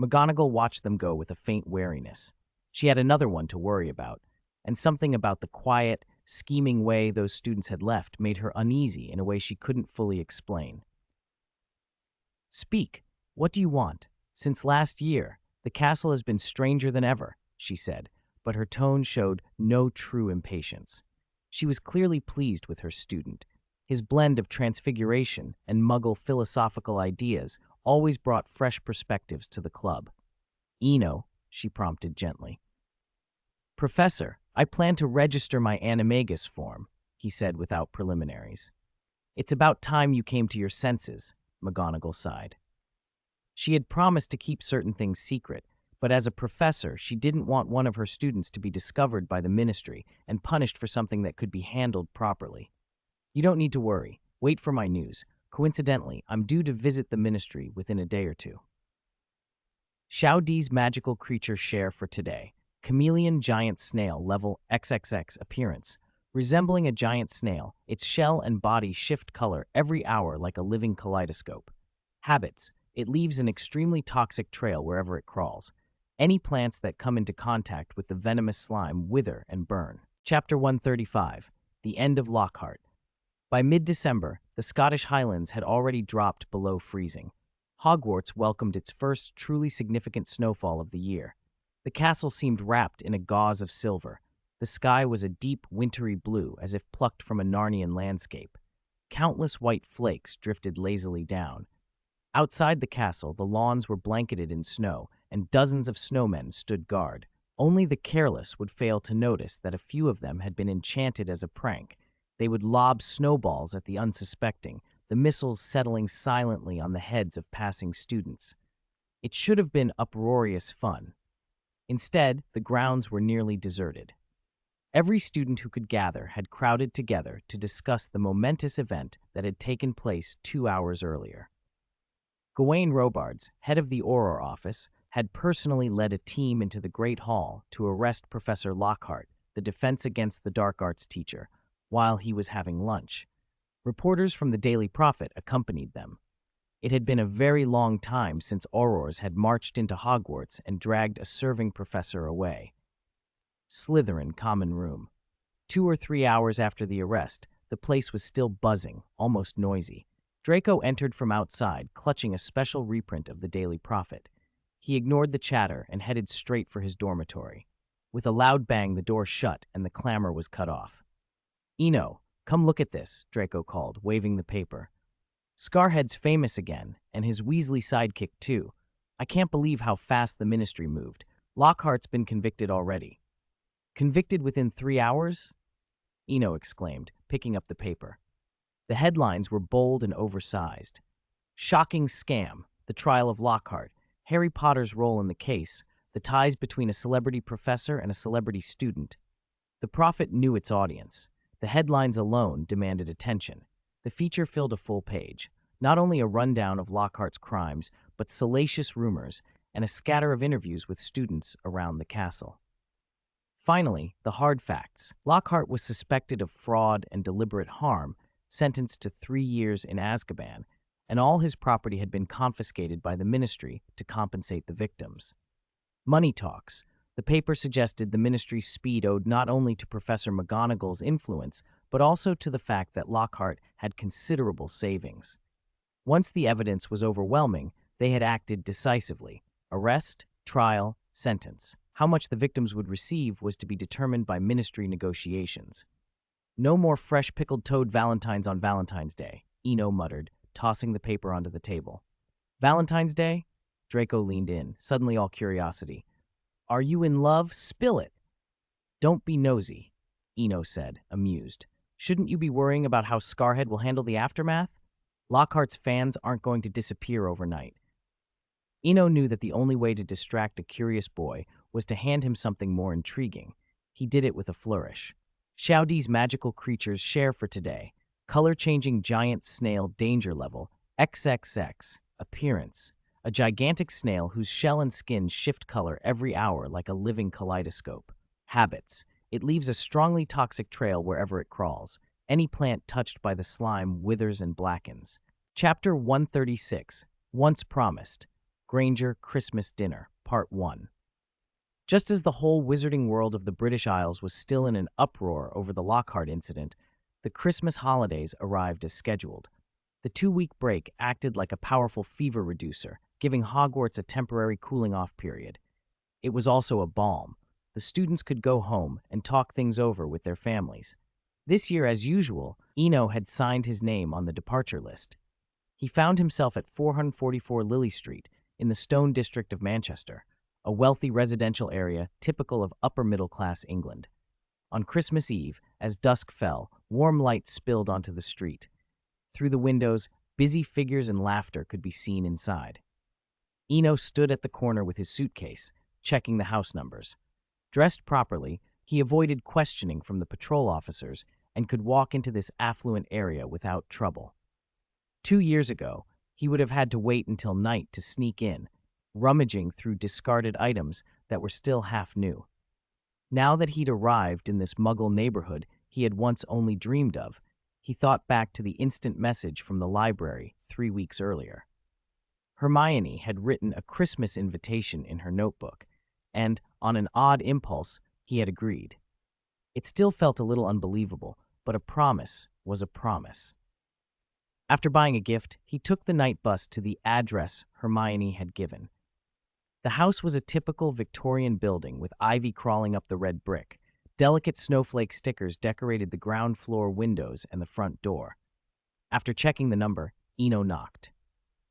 McGonagall watched them go with a faint wariness. She had another one to worry about, and something about the quiet, scheming way those students had left made her uneasy in a way she couldn't fully explain. "Speak. What do you want? Since last year, the castle has been stranger than ever," she said, but her tone showed no true impatience. She was clearly pleased with her student. His blend of transfiguration and Muggle philosophical ideas always brought fresh perspectives to the club. "Eno," she prompted gently. "Professor, I plan to register my animagus form," he said without preliminaries. "It's about time you came to your senses," McGonagall sighed. She had promised to keep certain things secret, but as a professor, she didn't want one of her students to be discovered by the ministry and punished for something that could be handled properly. "You don't need to worry. Wait for my news. Coincidentally, I'm due to visit the ministry within a day or 2. Xiao magical creature share for today. Chameleon giant snail level XXX appearance. Resembling a giant snail, its shell and body shift color every hour like a living kaleidoscope. Habits. It leaves an extremely toxic trail wherever it crawls. Any plants that come into contact with the venomous slime wither and burn. Chapter 135. The End of Lockhart. By mid-December, the Scottish Highlands had already dropped below freezing. Hogwarts welcomed its first truly significant snowfall of the year. The castle seemed wrapped in a gauze of silver. The sky was a deep, wintry blue, as if plucked from a Narnian landscape. Countless white flakes drifted lazily down. Outside the castle, the lawns were blanketed in snow, and dozens of snowmen stood guard. Only the careless would fail to notice that a few of them had been enchanted as a prank. They would lob snowballs at the unsuspecting, the missiles settling silently on the heads of passing students. It should have been uproarious fun. Instead, the grounds were nearly deserted. Every student who could gather had crowded together to discuss the momentous event that had taken place 2 hours earlier. Gawain Robards, head of the Auror office, had personally led a team into the Great Hall to arrest Professor Lockhart, the Defense Against the Dark Arts teacher, while he was having lunch. Reporters from the Daily Prophet accompanied them. It had been a very long time since Aurors had marched into Hogwarts and dragged a serving professor away. Slytherin Common Room. 2 or 3 hours after the arrest, the place was still buzzing, almost noisy. Draco entered from outside, clutching a special reprint of the Daily Prophet. He ignored the chatter and headed straight for his dormitory. With a loud bang, the door shut and the clamor was cut off. "Eno, come look at this," Draco called, waving the paper. Scarhead's famous again, and his Weasley sidekick too. I can't believe how fast the Ministry moved. Lockhart's been convicted already. Convicted within 3 hours? Eno exclaimed, picking up the paper. The headlines were bold and oversized. Shocking scam, the trial of Lockhart, Harry Potter's role in the case, the ties between a celebrity professor and a celebrity student. The Prophet knew its audience. The headlines alone demanded attention. The feature filled a full page, not only a rundown of Lockhart's crimes, but salacious rumors and a scatter of interviews with students around the castle. Finally, the hard facts. Lockhart was suspected of fraud and deliberate harm, sentenced to 3 years in Azkaban, and all his property had been confiscated by the Ministry to compensate the victims. Money talks. The paper suggested the Ministry's speed owed not only to Professor McGonagall's influence, but also to the fact that Lockhart had considerable savings. Once the evidence was overwhelming, they had acted decisively. Arrest, trial, sentence. How much the victims would receive was to be determined by Ministry negotiations. No more fresh pickled toad valentines on Valentine's Day, Eno muttered, tossing the paper onto the table. Valentine's Day? Draco leaned in, suddenly all curiosity. Are you in love? Spill it. Don't be nosy, Eno said, amused. Shouldn't you be worrying about how Scarhead will handle the aftermath? Lockhart's fans aren't going to disappear overnight. Eno knew that the only way to distract a curious boy was to hand him something more intriguing. He did it with a flourish. Xiaodi's magical creatures share for today. Color-changing giant snail danger level, XXX, appearance. A gigantic snail whose shell and skin shift color every hour like a living kaleidoscope. Habits. It leaves a strongly toxic trail wherever it crawls. Any plant touched by the slime withers and blackens. Chapter 136, Once Promised. Granger Christmas Dinner, Part 1. Just as the whole wizarding world of the British Isles was still in an uproar over the Lockhart incident, the Christmas holidays arrived as scheduled. The 2-week break acted like a powerful fever reducer, giving Hogwarts a temporary cooling-off period. It was also a balm. The students could go home and talk things over with their families. This year, as usual, Eno had signed his name on the departure list. He found himself at 444 Lily Street in the Stone District of Manchester, a wealthy residential area typical of upper-middle-class England. On Christmas Eve, as dusk fell, warm light spilled onto the street. Through the windows, busy figures and laughter could be seen inside. Eno stood at the corner with his suitcase, checking the house numbers. Dressed properly, he avoided questioning from the patrol officers and could walk into this affluent area without trouble. 2 years ago, he would have had to wait until night to sneak in, rummaging through discarded items that were still half new. Now that he'd arrived in this Muggle neighborhood he had once only dreamed of, he thought back to the instant message from the library 3 weeks earlier. Hermione had written a Christmas invitation in her notebook, and, on an odd impulse, he had agreed. It still felt a little unbelievable, but a promise was a promise. After buying a gift, he took the night bus to the address Hermione had given. The house was a typical Victorian building with ivy crawling up the red brick. Delicate snowflake stickers decorated the ground floor windows and the front door. After checking the number, Eno knocked.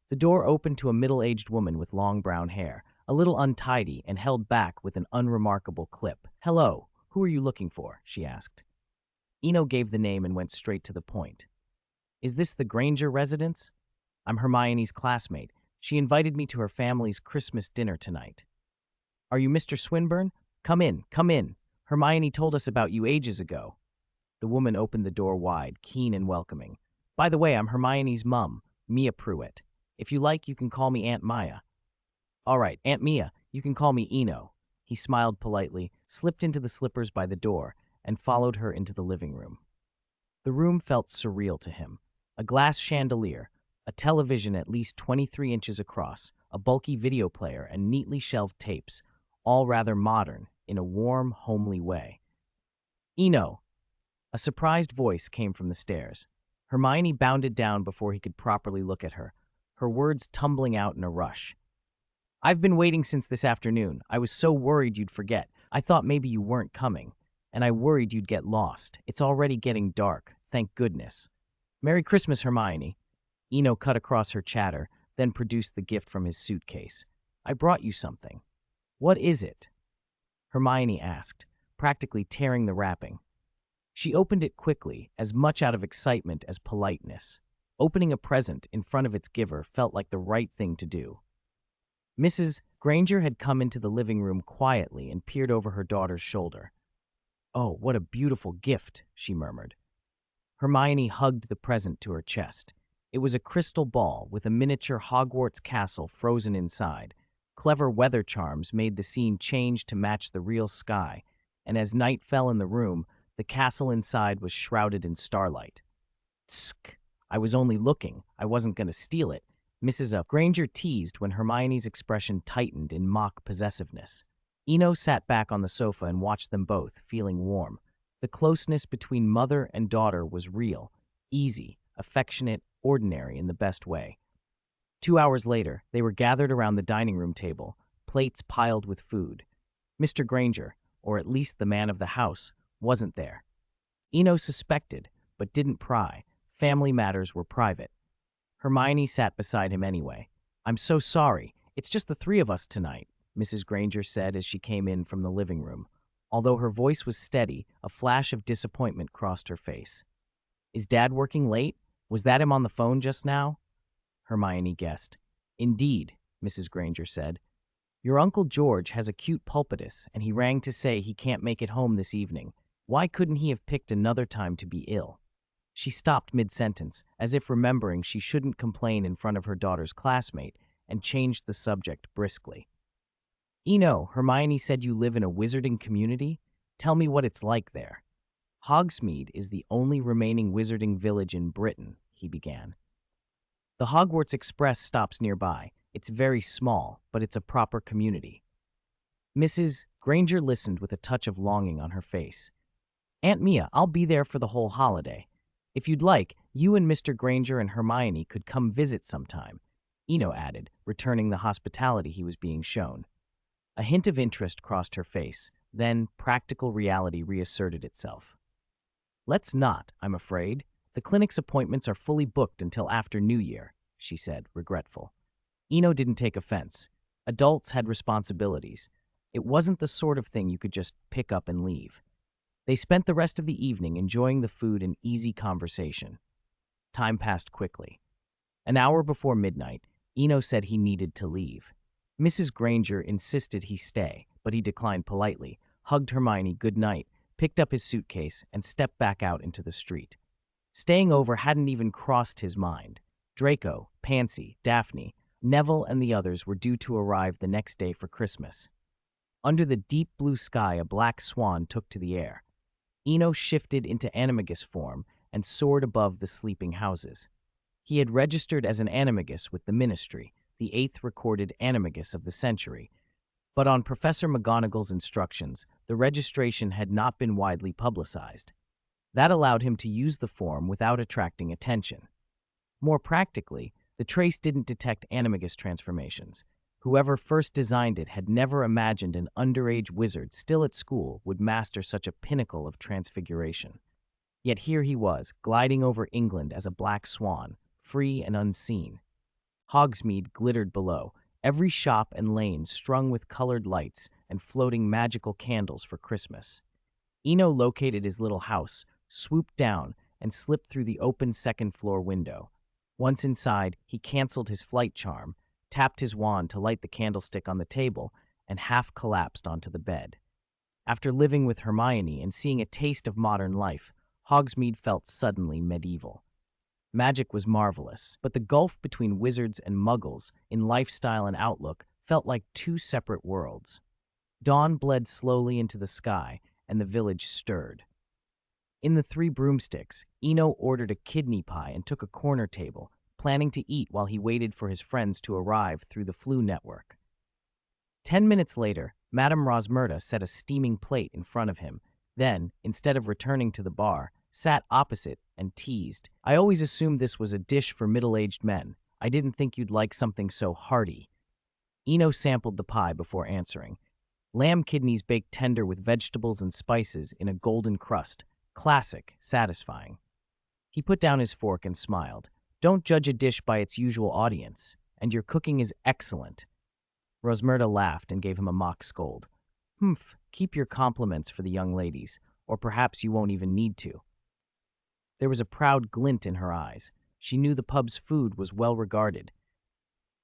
The door opened to a middle-aged woman with long brown hair, a little untidy and held back with an unremarkable clip. "Hello, who are you looking for?" she asked. Eno gave the name and went straight to the point. "Is this the Granger residence? I'm Hermione's classmate. She invited me to her family's Christmas dinner tonight." "Are you Mr. Swinburne? Come in, come in. Hermione told us about you ages ago." The woman opened the door wide, keen and welcoming. "By the way, I'm Hermione's mum, Mia Pruitt. If you like, you can call me Aunt Maya." "All right, Aunt Mia, you can call me Eno." He smiled politely, slipped into the slippers by the door, and followed her into the living room. The room felt surreal to him. A glass chandelier, a television at least 23 inches across, a bulky video player, and neatly shelved tapes, all rather modern, in a warm, homely way. "Eno!" A surprised voice came from the stairs. Hermione bounded down before he could properly look at her, her words tumbling out in a rush. "I've been waiting since this afternoon. I was so worried you'd forget. I thought maybe you weren't coming, and I worried you'd get lost. It's already getting dark, thank goodness. Merry Christmas, Hermione." Eno cut across her chatter, then produced the gift from his suitcase. I brought you something. What is it? Hermione asked, practically tearing the wrapping. She opened it quickly, as much out of excitement as politeness. Opening a present in front of its giver felt like the right thing to do. Mrs. Granger had come into the living room quietly and peered over her daughter's shoulder. "Oh, what a beautiful gift," she murmured. Hermione hugged the present to her chest. It was a crystal ball with a miniature Hogwarts castle frozen inside. Clever weather charms made the scene change to match the real sky, and as night fell in the room, the castle inside was shrouded in starlight. "Tsk! I was only looking. I wasn't going to steal it," Mrs. Granger teased when Hermione's expression tightened in mock possessiveness. Eno sat back on the sofa and watched them both, feeling warm. The closeness between mother and daughter was real, easy, affectionate, ordinary in the best way. 2 hours later, they were gathered around the dining room table, plates piled with food. Mr. Granger, or at least the man of the house, wasn't there. Eno suspected, but didn't pry. Family matters were private. Hermione sat beside him anyway. "I'm so sorry. It's just the three of us tonight," Mrs. Granger said as she came in from the living room. Although her voice was steady, a flash of disappointment crossed her face. "Is Dad working late? Was that him on the phone just now?" Hermione guessed. "Indeed," Mrs. Granger said. "Your Uncle George has acute pulpitis, and he rang to say he can't make it home this evening. Why couldn't he have picked another time to be ill?" She stopped mid-sentence, as if remembering she shouldn't complain in front of her daughter's classmate, and changed the subject briskly. "Eno, Hermione said you live in a wizarding community? Tell me what it's like there." "Hogsmeade is the only remaining wizarding village in Britain," he began. "The Hogwarts Express stops nearby. It's very small, but it's a proper community." Mrs. Granger listened with a touch of longing on her face. "Aunt Mia, I'll be there for the whole holiday. If you'd like, you and Mr. Granger and Hermione could come visit sometime," Eno added, returning the hospitality he was being shown. A hint of interest crossed her face, then practical reality reasserted itself. "Let's not, I'm afraid. The clinic's appointments are fully booked until after New Year," she said, regretful. Eno didn't take offense. Adults had responsibilities. It wasn't the sort of thing you could just pick up and leave. They spent the rest of the evening enjoying the food and easy conversation. Time passed quickly. An hour before midnight, Eno said he needed to leave. Mrs. Granger insisted he stay, but he declined politely, hugged Hermione good night, picked up his suitcase, and stepped back out into the street. Staying over hadn't even crossed his mind. Draco, Pansy, Daphne, Neville, and the others were due to arrive the next day for Christmas. Under the deep blue sky, a black swan took to the air. Eno shifted into animagus form and soared above the sleeping houses. He had registered as an animagus with the Ministry, the 8th recorded animagus of the century, but on Professor McGonagall's instructions, the registration had not been widely publicized. That allowed him to use the form without attracting attention. More practically, the trace didn't detect animagus transformations. Whoever first designed it had never imagined an underage wizard still at school would master such a pinnacle of transfiguration. Yet here he was, gliding over England as a black swan, free and unseen. Hogsmeade glittered below, every shop and lane strung with colored lights and floating magical candles for Christmas. Eno located his little house, swooped down, and slipped through the open second-floor window. Once inside, he canceled his flight charm, tapped his wand to light the candlestick on the table, and half collapsed onto the bed. After living with Hermione and seeing a taste of modern life, Hogsmeade felt suddenly medieval. Magic was marvelous, but the gulf between wizards and muggles in lifestyle and outlook felt like two separate worlds. Dawn bled slowly into the sky, and the village stirred. In the Three Broomsticks, Eno ordered a kidney pie and took a corner table, planning to eat while he waited for his friends to arrive through the Flu network. 10 minutes later, Madame Rosmerta set a steaming plate in front of him, then, instead of returning to the bar, sat opposite and teased. "I always assumed this was a dish for middle-aged men. I didn't think you'd like something so hearty." Eno sampled the pie before answering. Lamb kidneys baked tender with vegetables and spices in a golden crust. Classic, satisfying. He put down his fork and smiled. Don't judge a dish by its usual audience, and your cooking is excellent." Rosmerta laughed and gave him a mock scold. "Humph, keep your compliments for the young ladies, or perhaps you won't even need to." There was a proud glint in her eyes. She knew the pub's food was well regarded.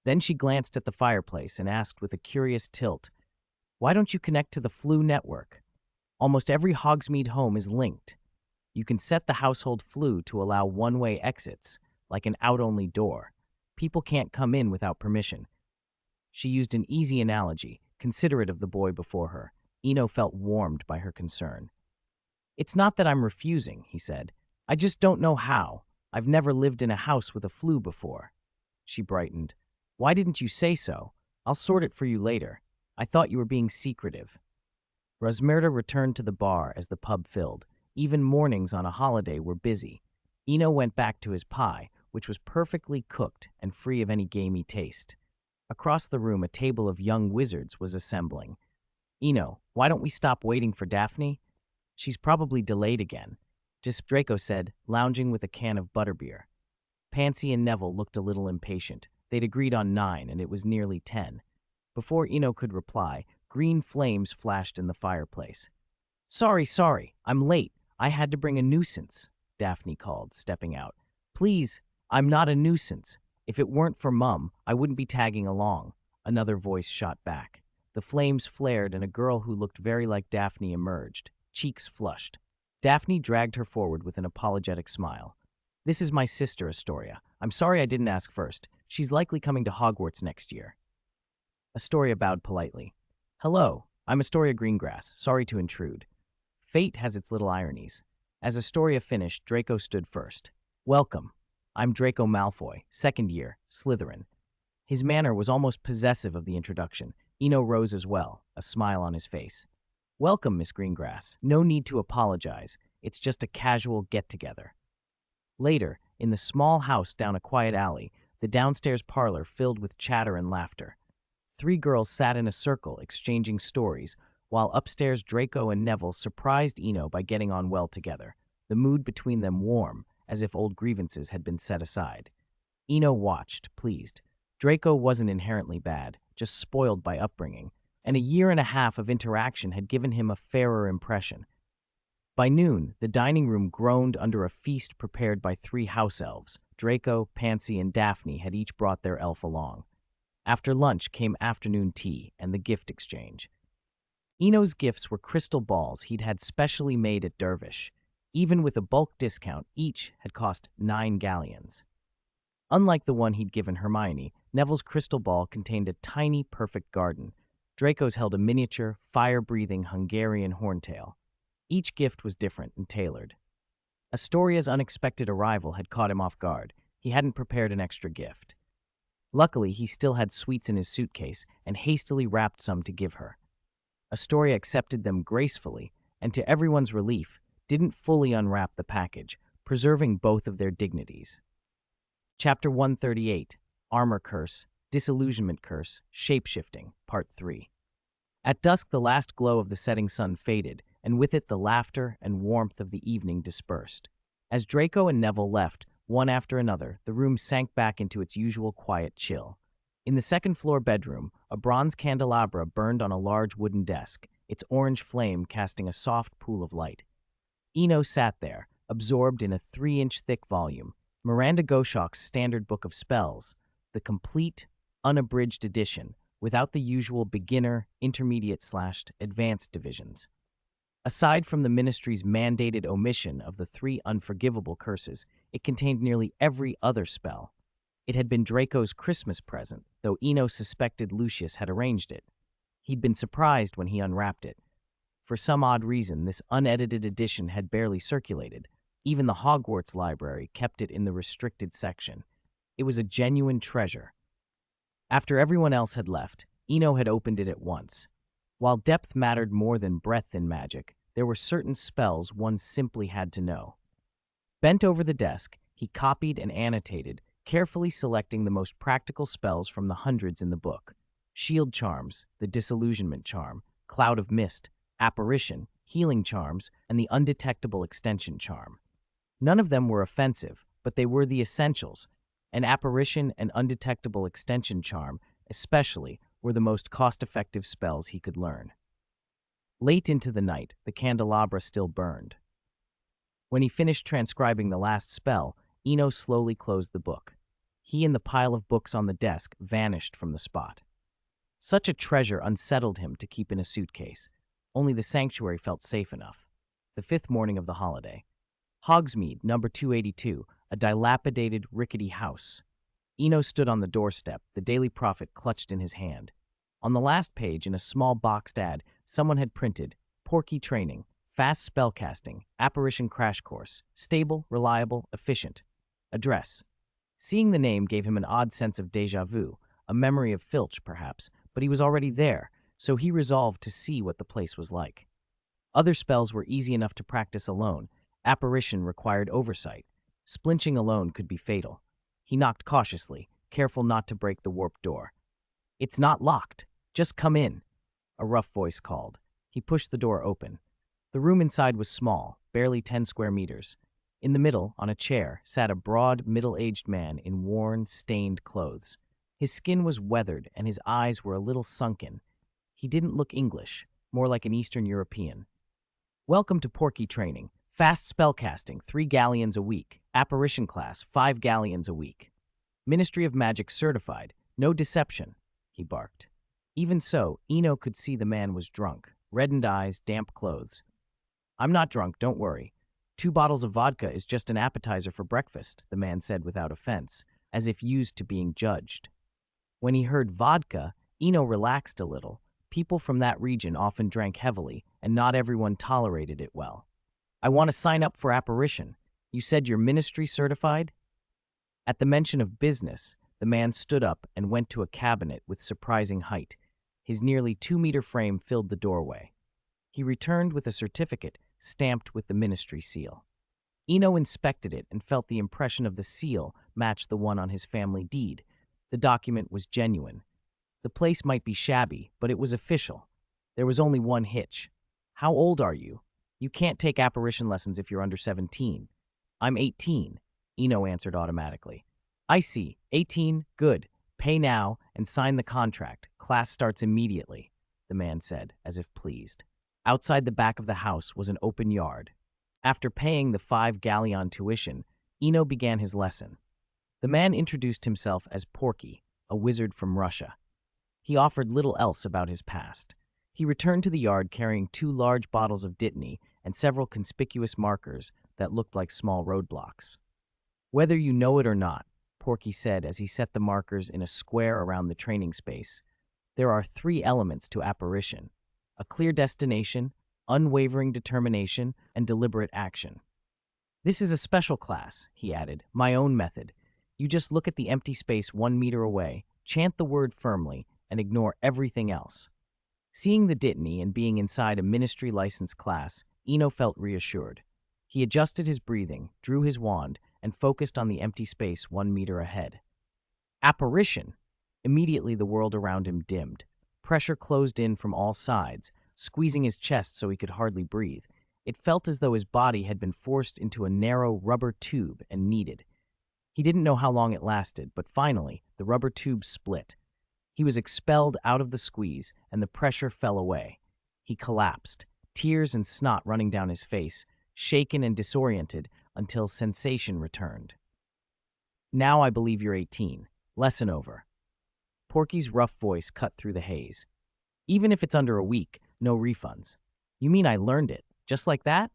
Then she glanced at the fireplace and asked with a curious tilt, "Why don't you connect to the Flue network? Almost every Hogsmeade home is linked. You can set the household flue to allow one-way exits, like an out-only door. People can't come in without permission." She used an easy analogy, considerate of the boy before her. Eno felt warmed by her concern. "It's not that I'm refusing," he said. "I just don't know how. I've never lived in a house with a flue before." She brightened. "Why didn't you say so? I'll sort it for you later. I thought you were being secretive." Rosmerta returned to the bar as the pub filled. Even mornings on a holiday were busy. Eno went back to his pie, which was perfectly cooked and free of any gamey taste. Across the room, a table of young wizards was assembling. "Eno, why don't we stop waiting for Daphne? She's probably delayed again," Draco said, lounging with a can of butterbeer. Pansy and Neville looked a little impatient. They'd agreed on 9, and it was nearly 10. Before Eno could reply, green flames flashed in the fireplace. Sorry, I'm late. I had to bring a nuisance," Daphne called, stepping out. "Please, I'm not a nuisance. If it weren't for Mum, I wouldn't be tagging along," another voice shot back. The flames flared and a girl who looked very like Daphne emerged, cheeks flushed. Daphne dragged her forward with an apologetic smile. "This is my sister, Astoria. I'm sorry I didn't ask first. She's likely coming to Hogwarts next year." Astoria bowed politely. "Hello, I'm Astoria Greengrass. Sorry to intrude." Fate has its little ironies. As Astoria finished, Draco stood first. "Welcome. I'm Draco Malfoy, 2nd year, Slytherin." His manner was almost possessive of the introduction. Eno rose as well, a smile on his face. "Welcome, Miss Greengrass. No need to apologize. It's just a casual get-together." Later, in the small house down a quiet alley, the downstairs parlor filled with chatter and laughter. 3 girls sat in a circle, exchanging stories, while upstairs Draco and Neville surprised Eno by getting on well together, the mood between them warm, as if old grievances had been set aside. Eno watched, pleased. Draco wasn't inherently bad, just spoiled by upbringing, and a year and a half of interaction had given him a fairer impression. By noon, the dining room groaned under a feast prepared by 3 house elves. Draco, Pansy, and Daphne had each brought their elf along. After lunch came afternoon tea and the gift exchange. Eno's gifts were crystal balls he'd had specially made at Dervish. Even with a bulk discount, each had cost 9 galleons. Unlike the one he'd given Hermione, Neville's crystal ball contained a tiny, perfect garden. Draco's held a miniature, fire-breathing Hungarian horntail. Each gift was different and tailored. Astoria's unexpected arrival had caught him off guard. He hadn't prepared an extra gift. Luckily, he still had sweets in his suitcase and hastily wrapped some to give her. Astoria accepted them gracefully, and to everyone's relief, didn't fully unwrap the package, preserving both of their dignities. Chapter 138, Armor Curse, Disillusionment Curse, Shapeshifting, Part 3. At dusk, the last glow of the setting sun faded, and with it the laughter and warmth of the evening dispersed. As Draco and Neville left, one after another, the room sank back into its usual quiet chill. In the second-floor bedroom, a bronze candelabra burned on a large wooden desk, its orange flame casting a soft pool of light. Eno sat there, absorbed in a 3-inch-thick volume, Miranda Goshawk's Standard Book of Spells, the complete, unabridged edition, without the usual beginner, intermediate/advanced divisions. Aside from the Ministry's mandated omission of the 3 unforgivable curses, it contained nearly every other spell. It had been Draco's Christmas present, though Eno suspected Lucius had arranged it. He'd been surprised when he unwrapped it. For some odd reason, this unedited edition had barely circulated. Even the Hogwarts library kept it in the restricted section. It was a genuine treasure. After everyone else had left, Eno had opened it at once. While depth mattered more than breadth in magic, there were certain spells one simply had to know. Bent over the desk, he copied and annotated, carefully selecting the most practical spells from the hundreds in the book. Shield charms, the disillusionment charm, cloud of mist, apparition, healing charms, and the undetectable extension charm. None of them were offensive, but they were the essentials, An apparition and undetectable extension charm, especially, were the most cost-effective spells he could learn. Late into the night, the candelabra still burned. When he finished transcribing the last spell, Eno slowly closed the book. He and the pile of books on the desk vanished from the spot. Such a treasure unsettled him to keep in a suitcase. Only the sanctuary felt safe enough. The 5th morning of the holiday. Hogsmeade, number 282, a dilapidated, rickety house. Eno stood on the doorstep, the Daily Prophet clutched in his hand. On the last page, in a small boxed ad, someone had printed, Porky Training, Fast Spellcasting, Apparition Crash Course, Stable, Reliable, Efficient. Address. Seeing the name gave him an odd sense of déjà vu, a memory of Filch, perhaps, but he was already there, so he resolved to see what the place was like. Other spells were easy enough to practice alone. Apparition required oversight. Splinching alone could be fatal. He knocked cautiously, careful not to break the warped door. "It's not locked. Just come in," a rough voice called. He pushed the door open. The room inside was small, barely 10 square meters. In the middle, on a chair, sat a broad, middle-aged man in worn, stained clothes. His skin was weathered and his eyes were a little sunken. He didn't look English, more like an Eastern European. "Welcome to Porky Training. Fast spellcasting, 3 galleons a week. Apparition class, 5 galleons a week. Ministry of Magic certified. No deception," he barked. Even so, Eno could see the man was drunk. Reddened eyes, damp clothes. "I'm not drunk, don't worry. 2 bottles of vodka is just an appetizer for breakfast," the man said without offense, as if used to being judged. When he heard vodka, Eno relaxed a little. People from that region often drank heavily, and not everyone tolerated it well. "I want to sign up for apparition. You said you're ministry certified?" At the mention of business, the man stood up and went to a cabinet with surprising height. His nearly 2-meter frame filled the doorway. He returned with a certificate stamped with the ministry seal. Eno inspected it and felt the impression of the seal matched the one on his family deed. The document was genuine. The place might be shabby, but it was official. There was only one hitch. "How old are you?" "You can't take apparition lessons if you're under 17. "I'm 18, Eno answered automatically. "I see. 18, good. Pay now and sign the contract. Class starts immediately," the man said, as if pleased. Outside the back of the house was an open yard. After paying the 5 galleon tuition, Eno began his lesson. The man introduced himself as Porky, a wizard from Russia. He offered little else about his past. He returned to the yard carrying 2 large bottles of Dittany and several conspicuous markers that looked like small roadblocks. "Whether you know it or not," Porky said as he set the markers in a square around the training space, "there are 3 elements to apparition: a clear destination, unwavering determination, and deliberate action. This is a special class," he added, "my own method. You just look at the empty space 1 meter away, chant the word firmly, and ignore everything else." Seeing the Dittany and being inside a ministry-licensed class, Eno felt reassured. He adjusted his breathing, drew his wand, and focused on the empty space 1 meter ahead. Apparition! Immediately the world around him dimmed. Pressure closed in from all sides, squeezing his chest so he could hardly breathe. It felt as though his body had been forced into a narrow rubber tube and kneaded. He didn't know how long it lasted, but finally, the rubber tube split. He was expelled out of the squeeze, and the pressure fell away. He collapsed, tears and snot running down his face, shaken and disoriented until sensation returned. "Now I believe you're 18. Lesson over." Porky's rough voice cut through the haze. "Even if it's under a week, no refunds." "You mean I learned it, just like that?"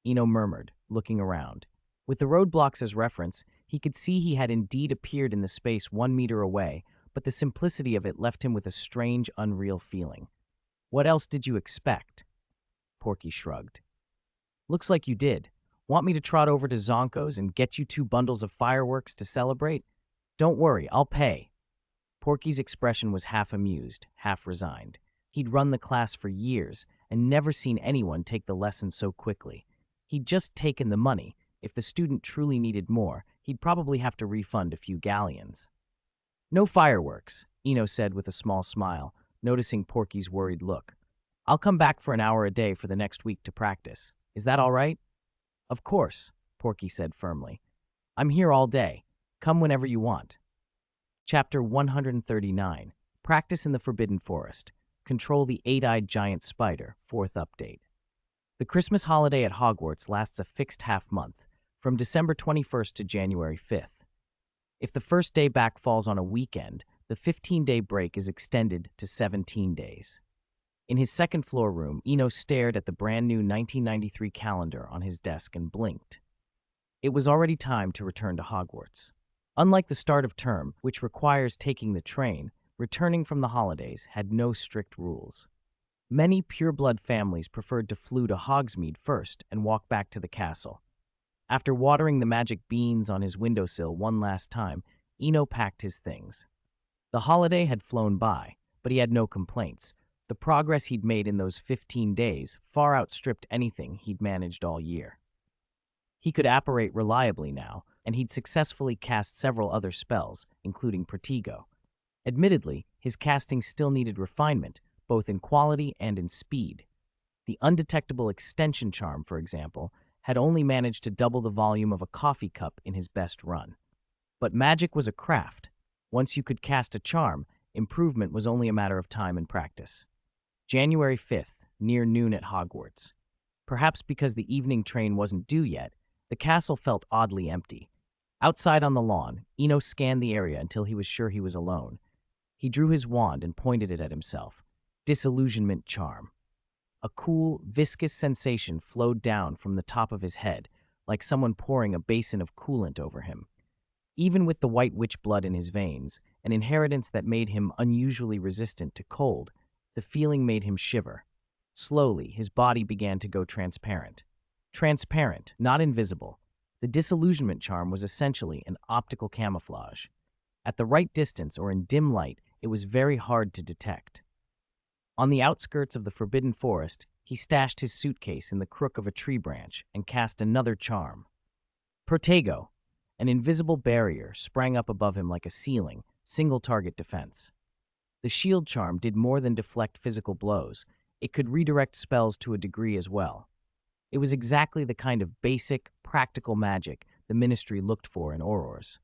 Eno murmured, looking around. With the roadblocks as reference, he could see he had indeed appeared in the space 1 meter away, but the simplicity of it left him with a strange, unreal feeling. "What else did you expect?" Porky shrugged. "Looks like you did. Want me to trot over to Zonko's and get you 2 bundles of fireworks to celebrate? Don't worry, I'll pay." Porky's expression was half amused, half resigned. He'd run the class for years and never seen anyone take the lesson so quickly. He'd just taken the money. If the student truly needed more, he'd probably have to refund a few galleons. "No fireworks," Eno said with a small smile, noticing Porky's worried look. "I'll come back for an hour a day for the next week to practice. Is that all right?" "Of course," Porky said firmly. "I'm here all day. Come whenever you want. Chapter 139. Practice in the Forbidden Forest. Control the eight-eyed giant spider. 4th update. The Christmas holiday at Hogwarts lasts a fixed half-month, from December 21st to January 5th. If the first day back falls on a weekend, the 15-day break is extended to 17 days. In his second-floor room, Eno stared at the brand-new 1993 calendar on his desk and blinked. It was already time to return to Hogwarts. Unlike the start of term, which requires taking the train, returning from the holidays had no strict rules. Many pureblood families preferred to flew to Hogsmeade first and walk back to the castle. After watering the magic beans on his windowsill one last time, Eno packed his things. The holiday had flown by, but he had no complaints. The progress he'd made in those 15 days far outstripped anything he'd managed all year. He could apparate reliably now, and he'd successfully cast several other spells, including Protego. Admittedly, his casting still needed refinement, both in quality and in speed. The undetectable extension charm, for example, had only managed to double the volume of a coffee cup in his best run. But magic was a craft. Once you could cast a charm, improvement was only a matter of time and practice. January 5th, near noon at Hogwarts. Perhaps because the evening train wasn't due yet, the castle felt oddly empty. Outside on the lawn, Eno scanned the area until he was sure he was alone. He drew his wand and pointed it at himself. Disillusionment charm. A cool, viscous sensation flowed down from the top of his head, like someone pouring a basin of coolant over him. Even with the white witch blood in his veins, an inheritance that made him unusually resistant to cold, the feeling made him shiver. Slowly, his body began to go transparent. Transparent, not invisible. The disillusionment charm was essentially an optical camouflage. At the right distance or in dim light, it was very hard to detect. On the outskirts of the Forbidden Forest, he stashed his suitcase in the crook of a tree branch and cast another charm. Protego, an invisible barrier, sprang up above him like a ceiling, single-target defense. The shield charm did more than deflect physical blows. It could redirect spells to a degree as well. It was exactly the kind of basic, practical magic the Ministry looked for in Aurors.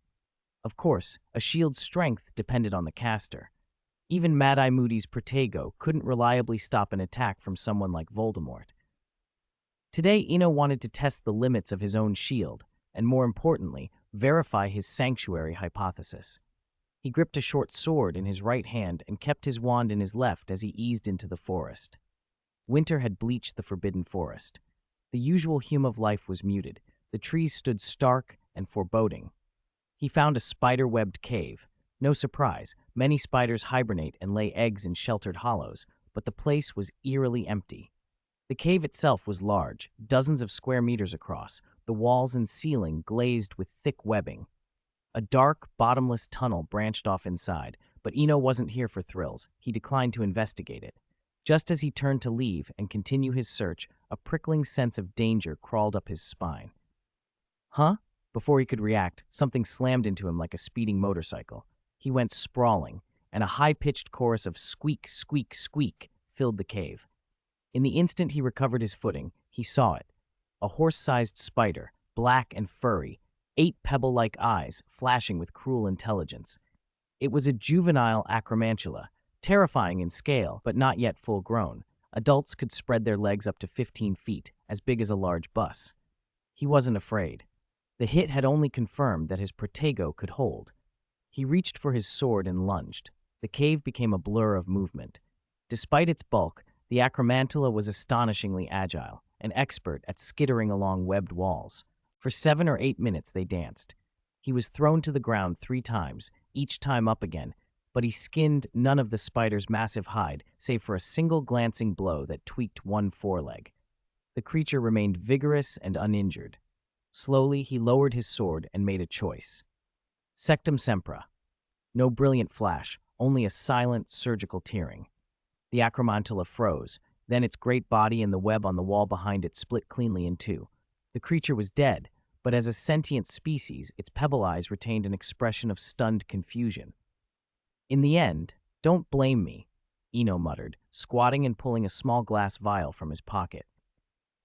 Of course, a shield's strength depended on the caster. Even Mad-Eye Moody's Protego couldn't reliably stop an attack from someone like Voldemort. Today, Eno wanted to test the limits of his own shield, and more importantly, verify his sanctuary hypothesis. He gripped a short sword in his right hand and kept his wand in his left as he eased into the forest. Winter had bleached the Forbidden Forest. The usual hue of life was muted. The trees stood stark and foreboding. He found a spider-webbed cave. No surprise, many spiders hibernate and lay eggs in sheltered hollows, but the place was eerily empty. The cave itself was large, dozens of square meters across, the walls and ceiling glazed with thick webbing. A dark, bottomless tunnel branched off inside, but Eno wasn't here for thrills. He declined to investigate it. Just as he turned to leave and continue his search, a prickling sense of danger crawled up his spine. Huh? Before he could react, something slammed into him like a speeding motorcycle. He went sprawling, and a high-pitched chorus of squeak, squeak, squeak filled the cave. In the instant he recovered his footing, he saw it. A horse-sized spider, black and furry, 8 pebble-like eyes flashing with cruel intelligence. It was a juvenile acromantula, terrifying in scale, but not yet full-grown. Adults could spread their legs up to 15 feet, as big as a large bus. He wasn't afraid. The hit had only confirmed that his Protego could hold. He reached for his sword and lunged. The cave became a blur of movement. Despite its bulk, the acromantula was astonishingly agile, an expert at skittering along webbed walls. For 7 or 8 minutes they danced. He was thrown to the ground 3 times, each time up again, but he skinned none of the spider's massive hide, save for a single glancing blow that tweaked one foreleg. The creature remained vigorous and uninjured. Slowly, he lowered his sword and made a choice. Sectum sempra. No brilliant flash, only a silent, surgical tearing. The acromantula froze, then its great body and the web on the wall behind it split cleanly in two. The creature was dead, but as a sentient species, its pebble eyes retained an expression of stunned confusion. In the end, don't blame me, Eno muttered, squatting and pulling a small glass vial from his pocket.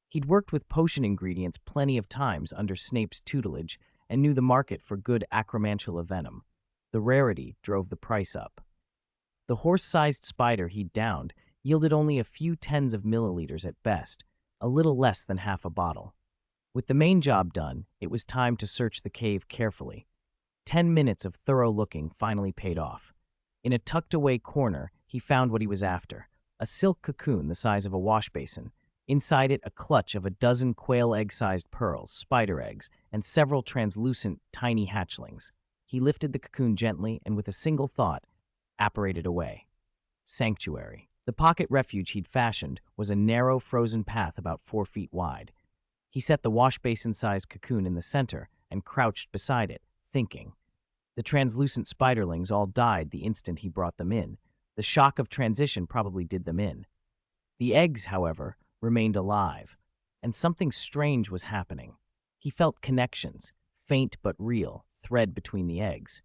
He'd worked with potion ingredients plenty of times under Snape's tutelage, and knew the market for good acromantula venom. The rarity drove the price up. The horse-sized spider he'd downed yielded only a few tens of milliliters at best, a little less than half a bottle. With the main job done, it was time to search the cave carefully. 10 minutes of thorough looking finally paid off. In a tucked-away corner, he found what he was after, a silk cocoon the size of a wash basin. Inside it, a clutch of a dozen quail egg-sized pearls, spider eggs, and several translucent, tiny hatchlings. He lifted the cocoon gently and, with a single thought, apparated away. Sanctuary. The pocket refuge he'd fashioned was a narrow, frozen path about 4 feet wide. He set the wash basin-sized cocoon in the center and crouched beside it, thinking. The translucent spiderlings all died the instant he brought them in. The shock of transition probably did them in. The eggs, however, remained alive, and something strange was happening. He felt connections, faint but real, thread between the eggs.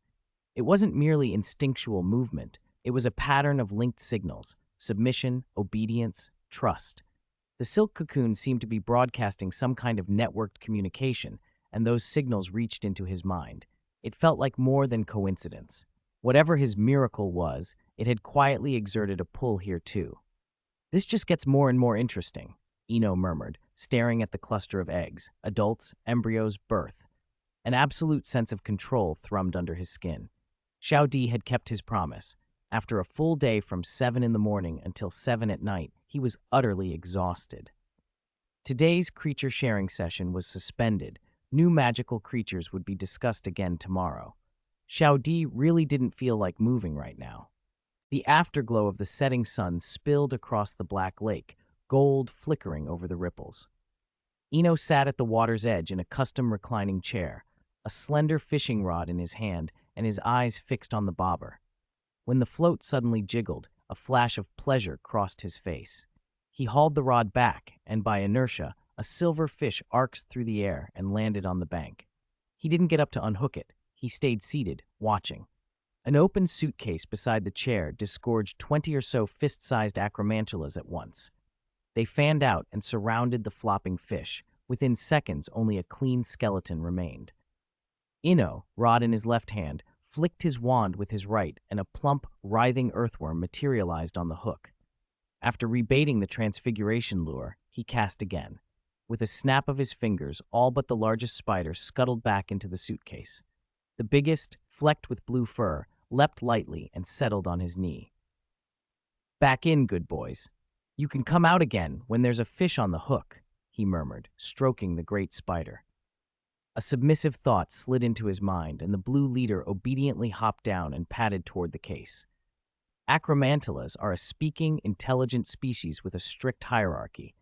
It wasn't merely instinctual movement, it was a pattern of linked signals: submission, obedience, trust. The silk cocoon seemed to be broadcasting some kind of networked communication, and those signals reached into his mind. It felt like more than coincidence. Whatever his miracle was, it had quietly exerted a pull here too. "This just gets more and more interesting," Eno murmured, staring at the cluster of eggs, adults, embryos, birth. An absolute sense of control thrummed under his skin. Xiao Di had kept his promise. After a full day from 7 in the morning until 7 at night, he was utterly exhausted. Today's creature sharing session was suspended. New magical creatures would be discussed again tomorrow. Xiao Di really didn't feel like moving right now. The afterglow of the setting sun spilled across the black lake, gold flickering over the ripples. Eno sat at the water's edge in a custom reclining chair, a slender fishing rod in his hand and his eyes fixed on the bobber. When the float suddenly jiggled, a flash of pleasure crossed his face. He hauled the rod back, and by inertia, a silver fish arced through the air and landed on the bank. He didn't get up to unhook it. He stayed seated, watching. An open suitcase beside the chair disgorged 20 or so fist-sized acromantulas at once. They fanned out and surrounded the flopping fish. Within seconds, only a clean skeleton remained. Eno, rod in his left hand, flicked his wand with his right, and a plump, writhing earthworm materialized on the hook. After rebaiting the transfiguration lure, he cast again. With a snap of his fingers, all but the largest spider scuttled back into the suitcase. The biggest, flecked with blue fur, leapt lightly and settled on his knee. "Back in, good boys. You can come out again when there's a fish on the hook," he murmured, stroking the great spider. A submissive thought slid into his mind, and the blue leader obediently hopped down and padded toward the case. Acromantulas are a speaking, intelligent species with a strict hierarchy.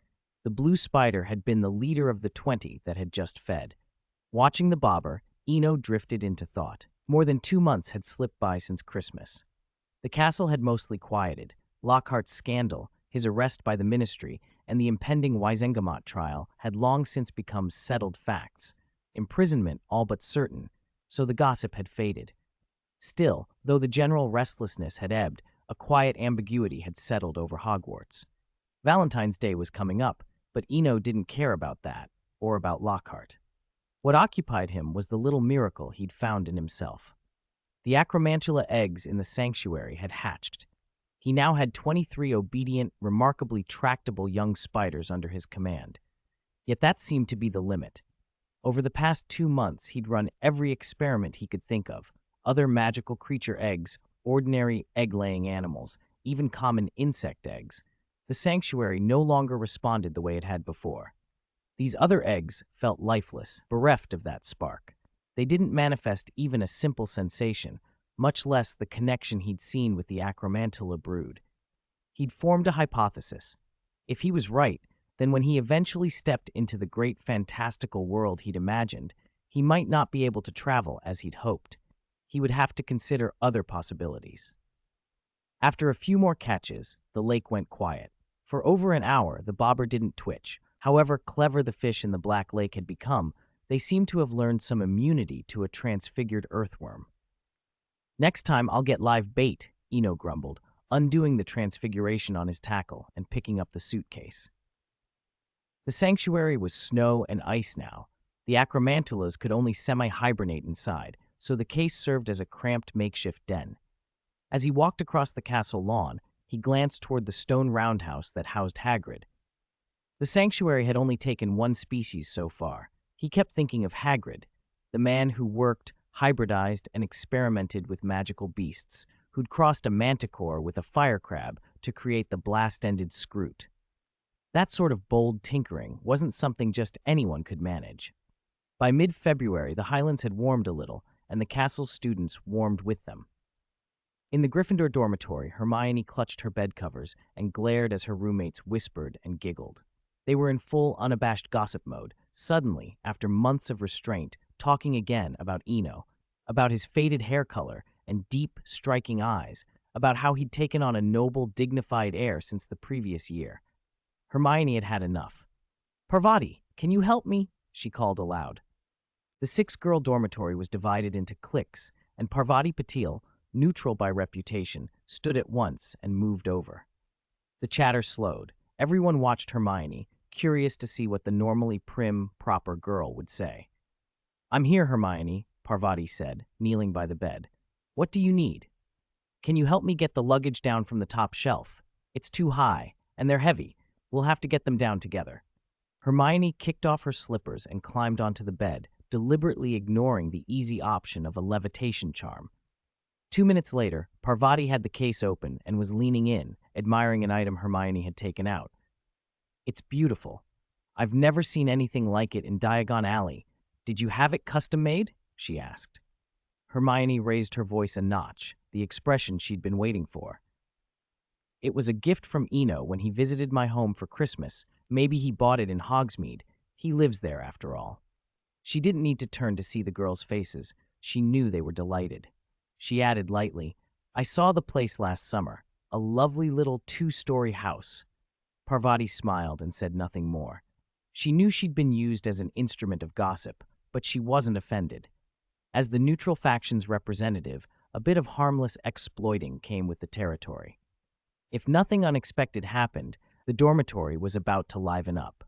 The blue spider had been the leader of the 20 that had just fed. Watching the bobber, Eno drifted into thought. More than 2 months had slipped by since Christmas. The castle had mostly quieted. Lockhart's scandal, his arrest by the ministry, and the impending Wisengamot trial had long since become settled facts. Imprisonment all but certain, so the gossip had faded. Still, though the general restlessness had ebbed, a quiet ambiguity had settled over Hogwarts. Valentine's Day was coming up, but Eno didn't care about that, or about Lockhart. What occupied him was the little miracle he'd found in himself. The acromantula eggs in the sanctuary had hatched. He now had 23 obedient, remarkably tractable young spiders under his command. Yet that seemed to be the limit. Over the past 2 months, he'd run every experiment he could think of. Other magical creature eggs, ordinary egg-laying animals, even common insect eggs. The sanctuary no longer responded the way it had before. These other eggs felt lifeless, bereft of that spark. They didn't manifest even a simple sensation, much less the connection he'd seen with the acromantula brood. He'd formed a hypothesis. If he was right, then when he eventually stepped into the great fantastical world he'd imagined, he might not be able to travel as he'd hoped. He would have to consider other possibilities. After a few more catches, the lake went quiet. For over an hour, the bobber didn't twitch. However clever the fish in the Black Lake had become, they seemed to have learned some immunity to a transfigured earthworm. "Next time I'll get live bait," Eno grumbled, undoing the transfiguration on his tackle and picking up the suitcase. The sanctuary was snow and ice now. The acromantulas could only semi-hibernate inside, so the case served as a cramped makeshift den. As he walked across the castle lawn, he glanced toward the stone roundhouse that housed Hagrid. The sanctuary had only taken one species so far. He kept thinking of Hagrid, the man who worked, hybridized, and experimented with magical beasts, who'd crossed a manticore with a fire crab to create the blast-ended Scroot. That sort of bold tinkering wasn't something just anyone could manage. By mid-February, the Highlands had warmed a little, and the castle's students warmed with them. In the Gryffindor dormitory, Hermione clutched her bed covers and glared as her roommates whispered and giggled. They were in full, unabashed gossip mode, suddenly, after months of restraint, talking again about Eno, about his faded hair color and deep, striking eyes, about how he'd taken on a noble, dignified air since the previous year. Hermione had had enough. "Parvati, can you help me?" she called aloud. The six-girl dormitory was divided into cliques, and Parvati Patil, neutral by reputation, stood at once and moved over. The chatter slowed. Everyone watched Hermione, curious to see what the normally prim, proper girl would say. "I'm here, Hermione," Parvati said, kneeling by the bed. "What do you need?" "Can you help me get the luggage down from the top shelf? It's too high, and they're heavy. We'll have to get them down together." Hermione kicked off her slippers and climbed onto the bed, deliberately ignoring the easy option of a levitation charm. 2 minutes later, Parvati had the case open and was leaning in, admiring an item Hermione had taken out. "It's beautiful. I've never seen anything like it in Diagon Alley. Did you have it custom-made?" she asked. Hermione raised her voice a notch, the expression she'd been waiting for. "It was a gift from Eno when he visited my home for Christmas. Maybe he bought it in Hogsmeade. He lives there, after all." She didn't need to turn to see the girls' faces. She knew they were delighted. She added lightly, "I saw the place last summer. A lovely little 2-story house." Parvati smiled and said nothing more. She knew she'd been used as an instrument of gossip, but she wasn't offended. As the neutral faction's representative, a bit of harmless exploiting came with the territory. If nothing unexpected happened, the dormitory was about to liven up.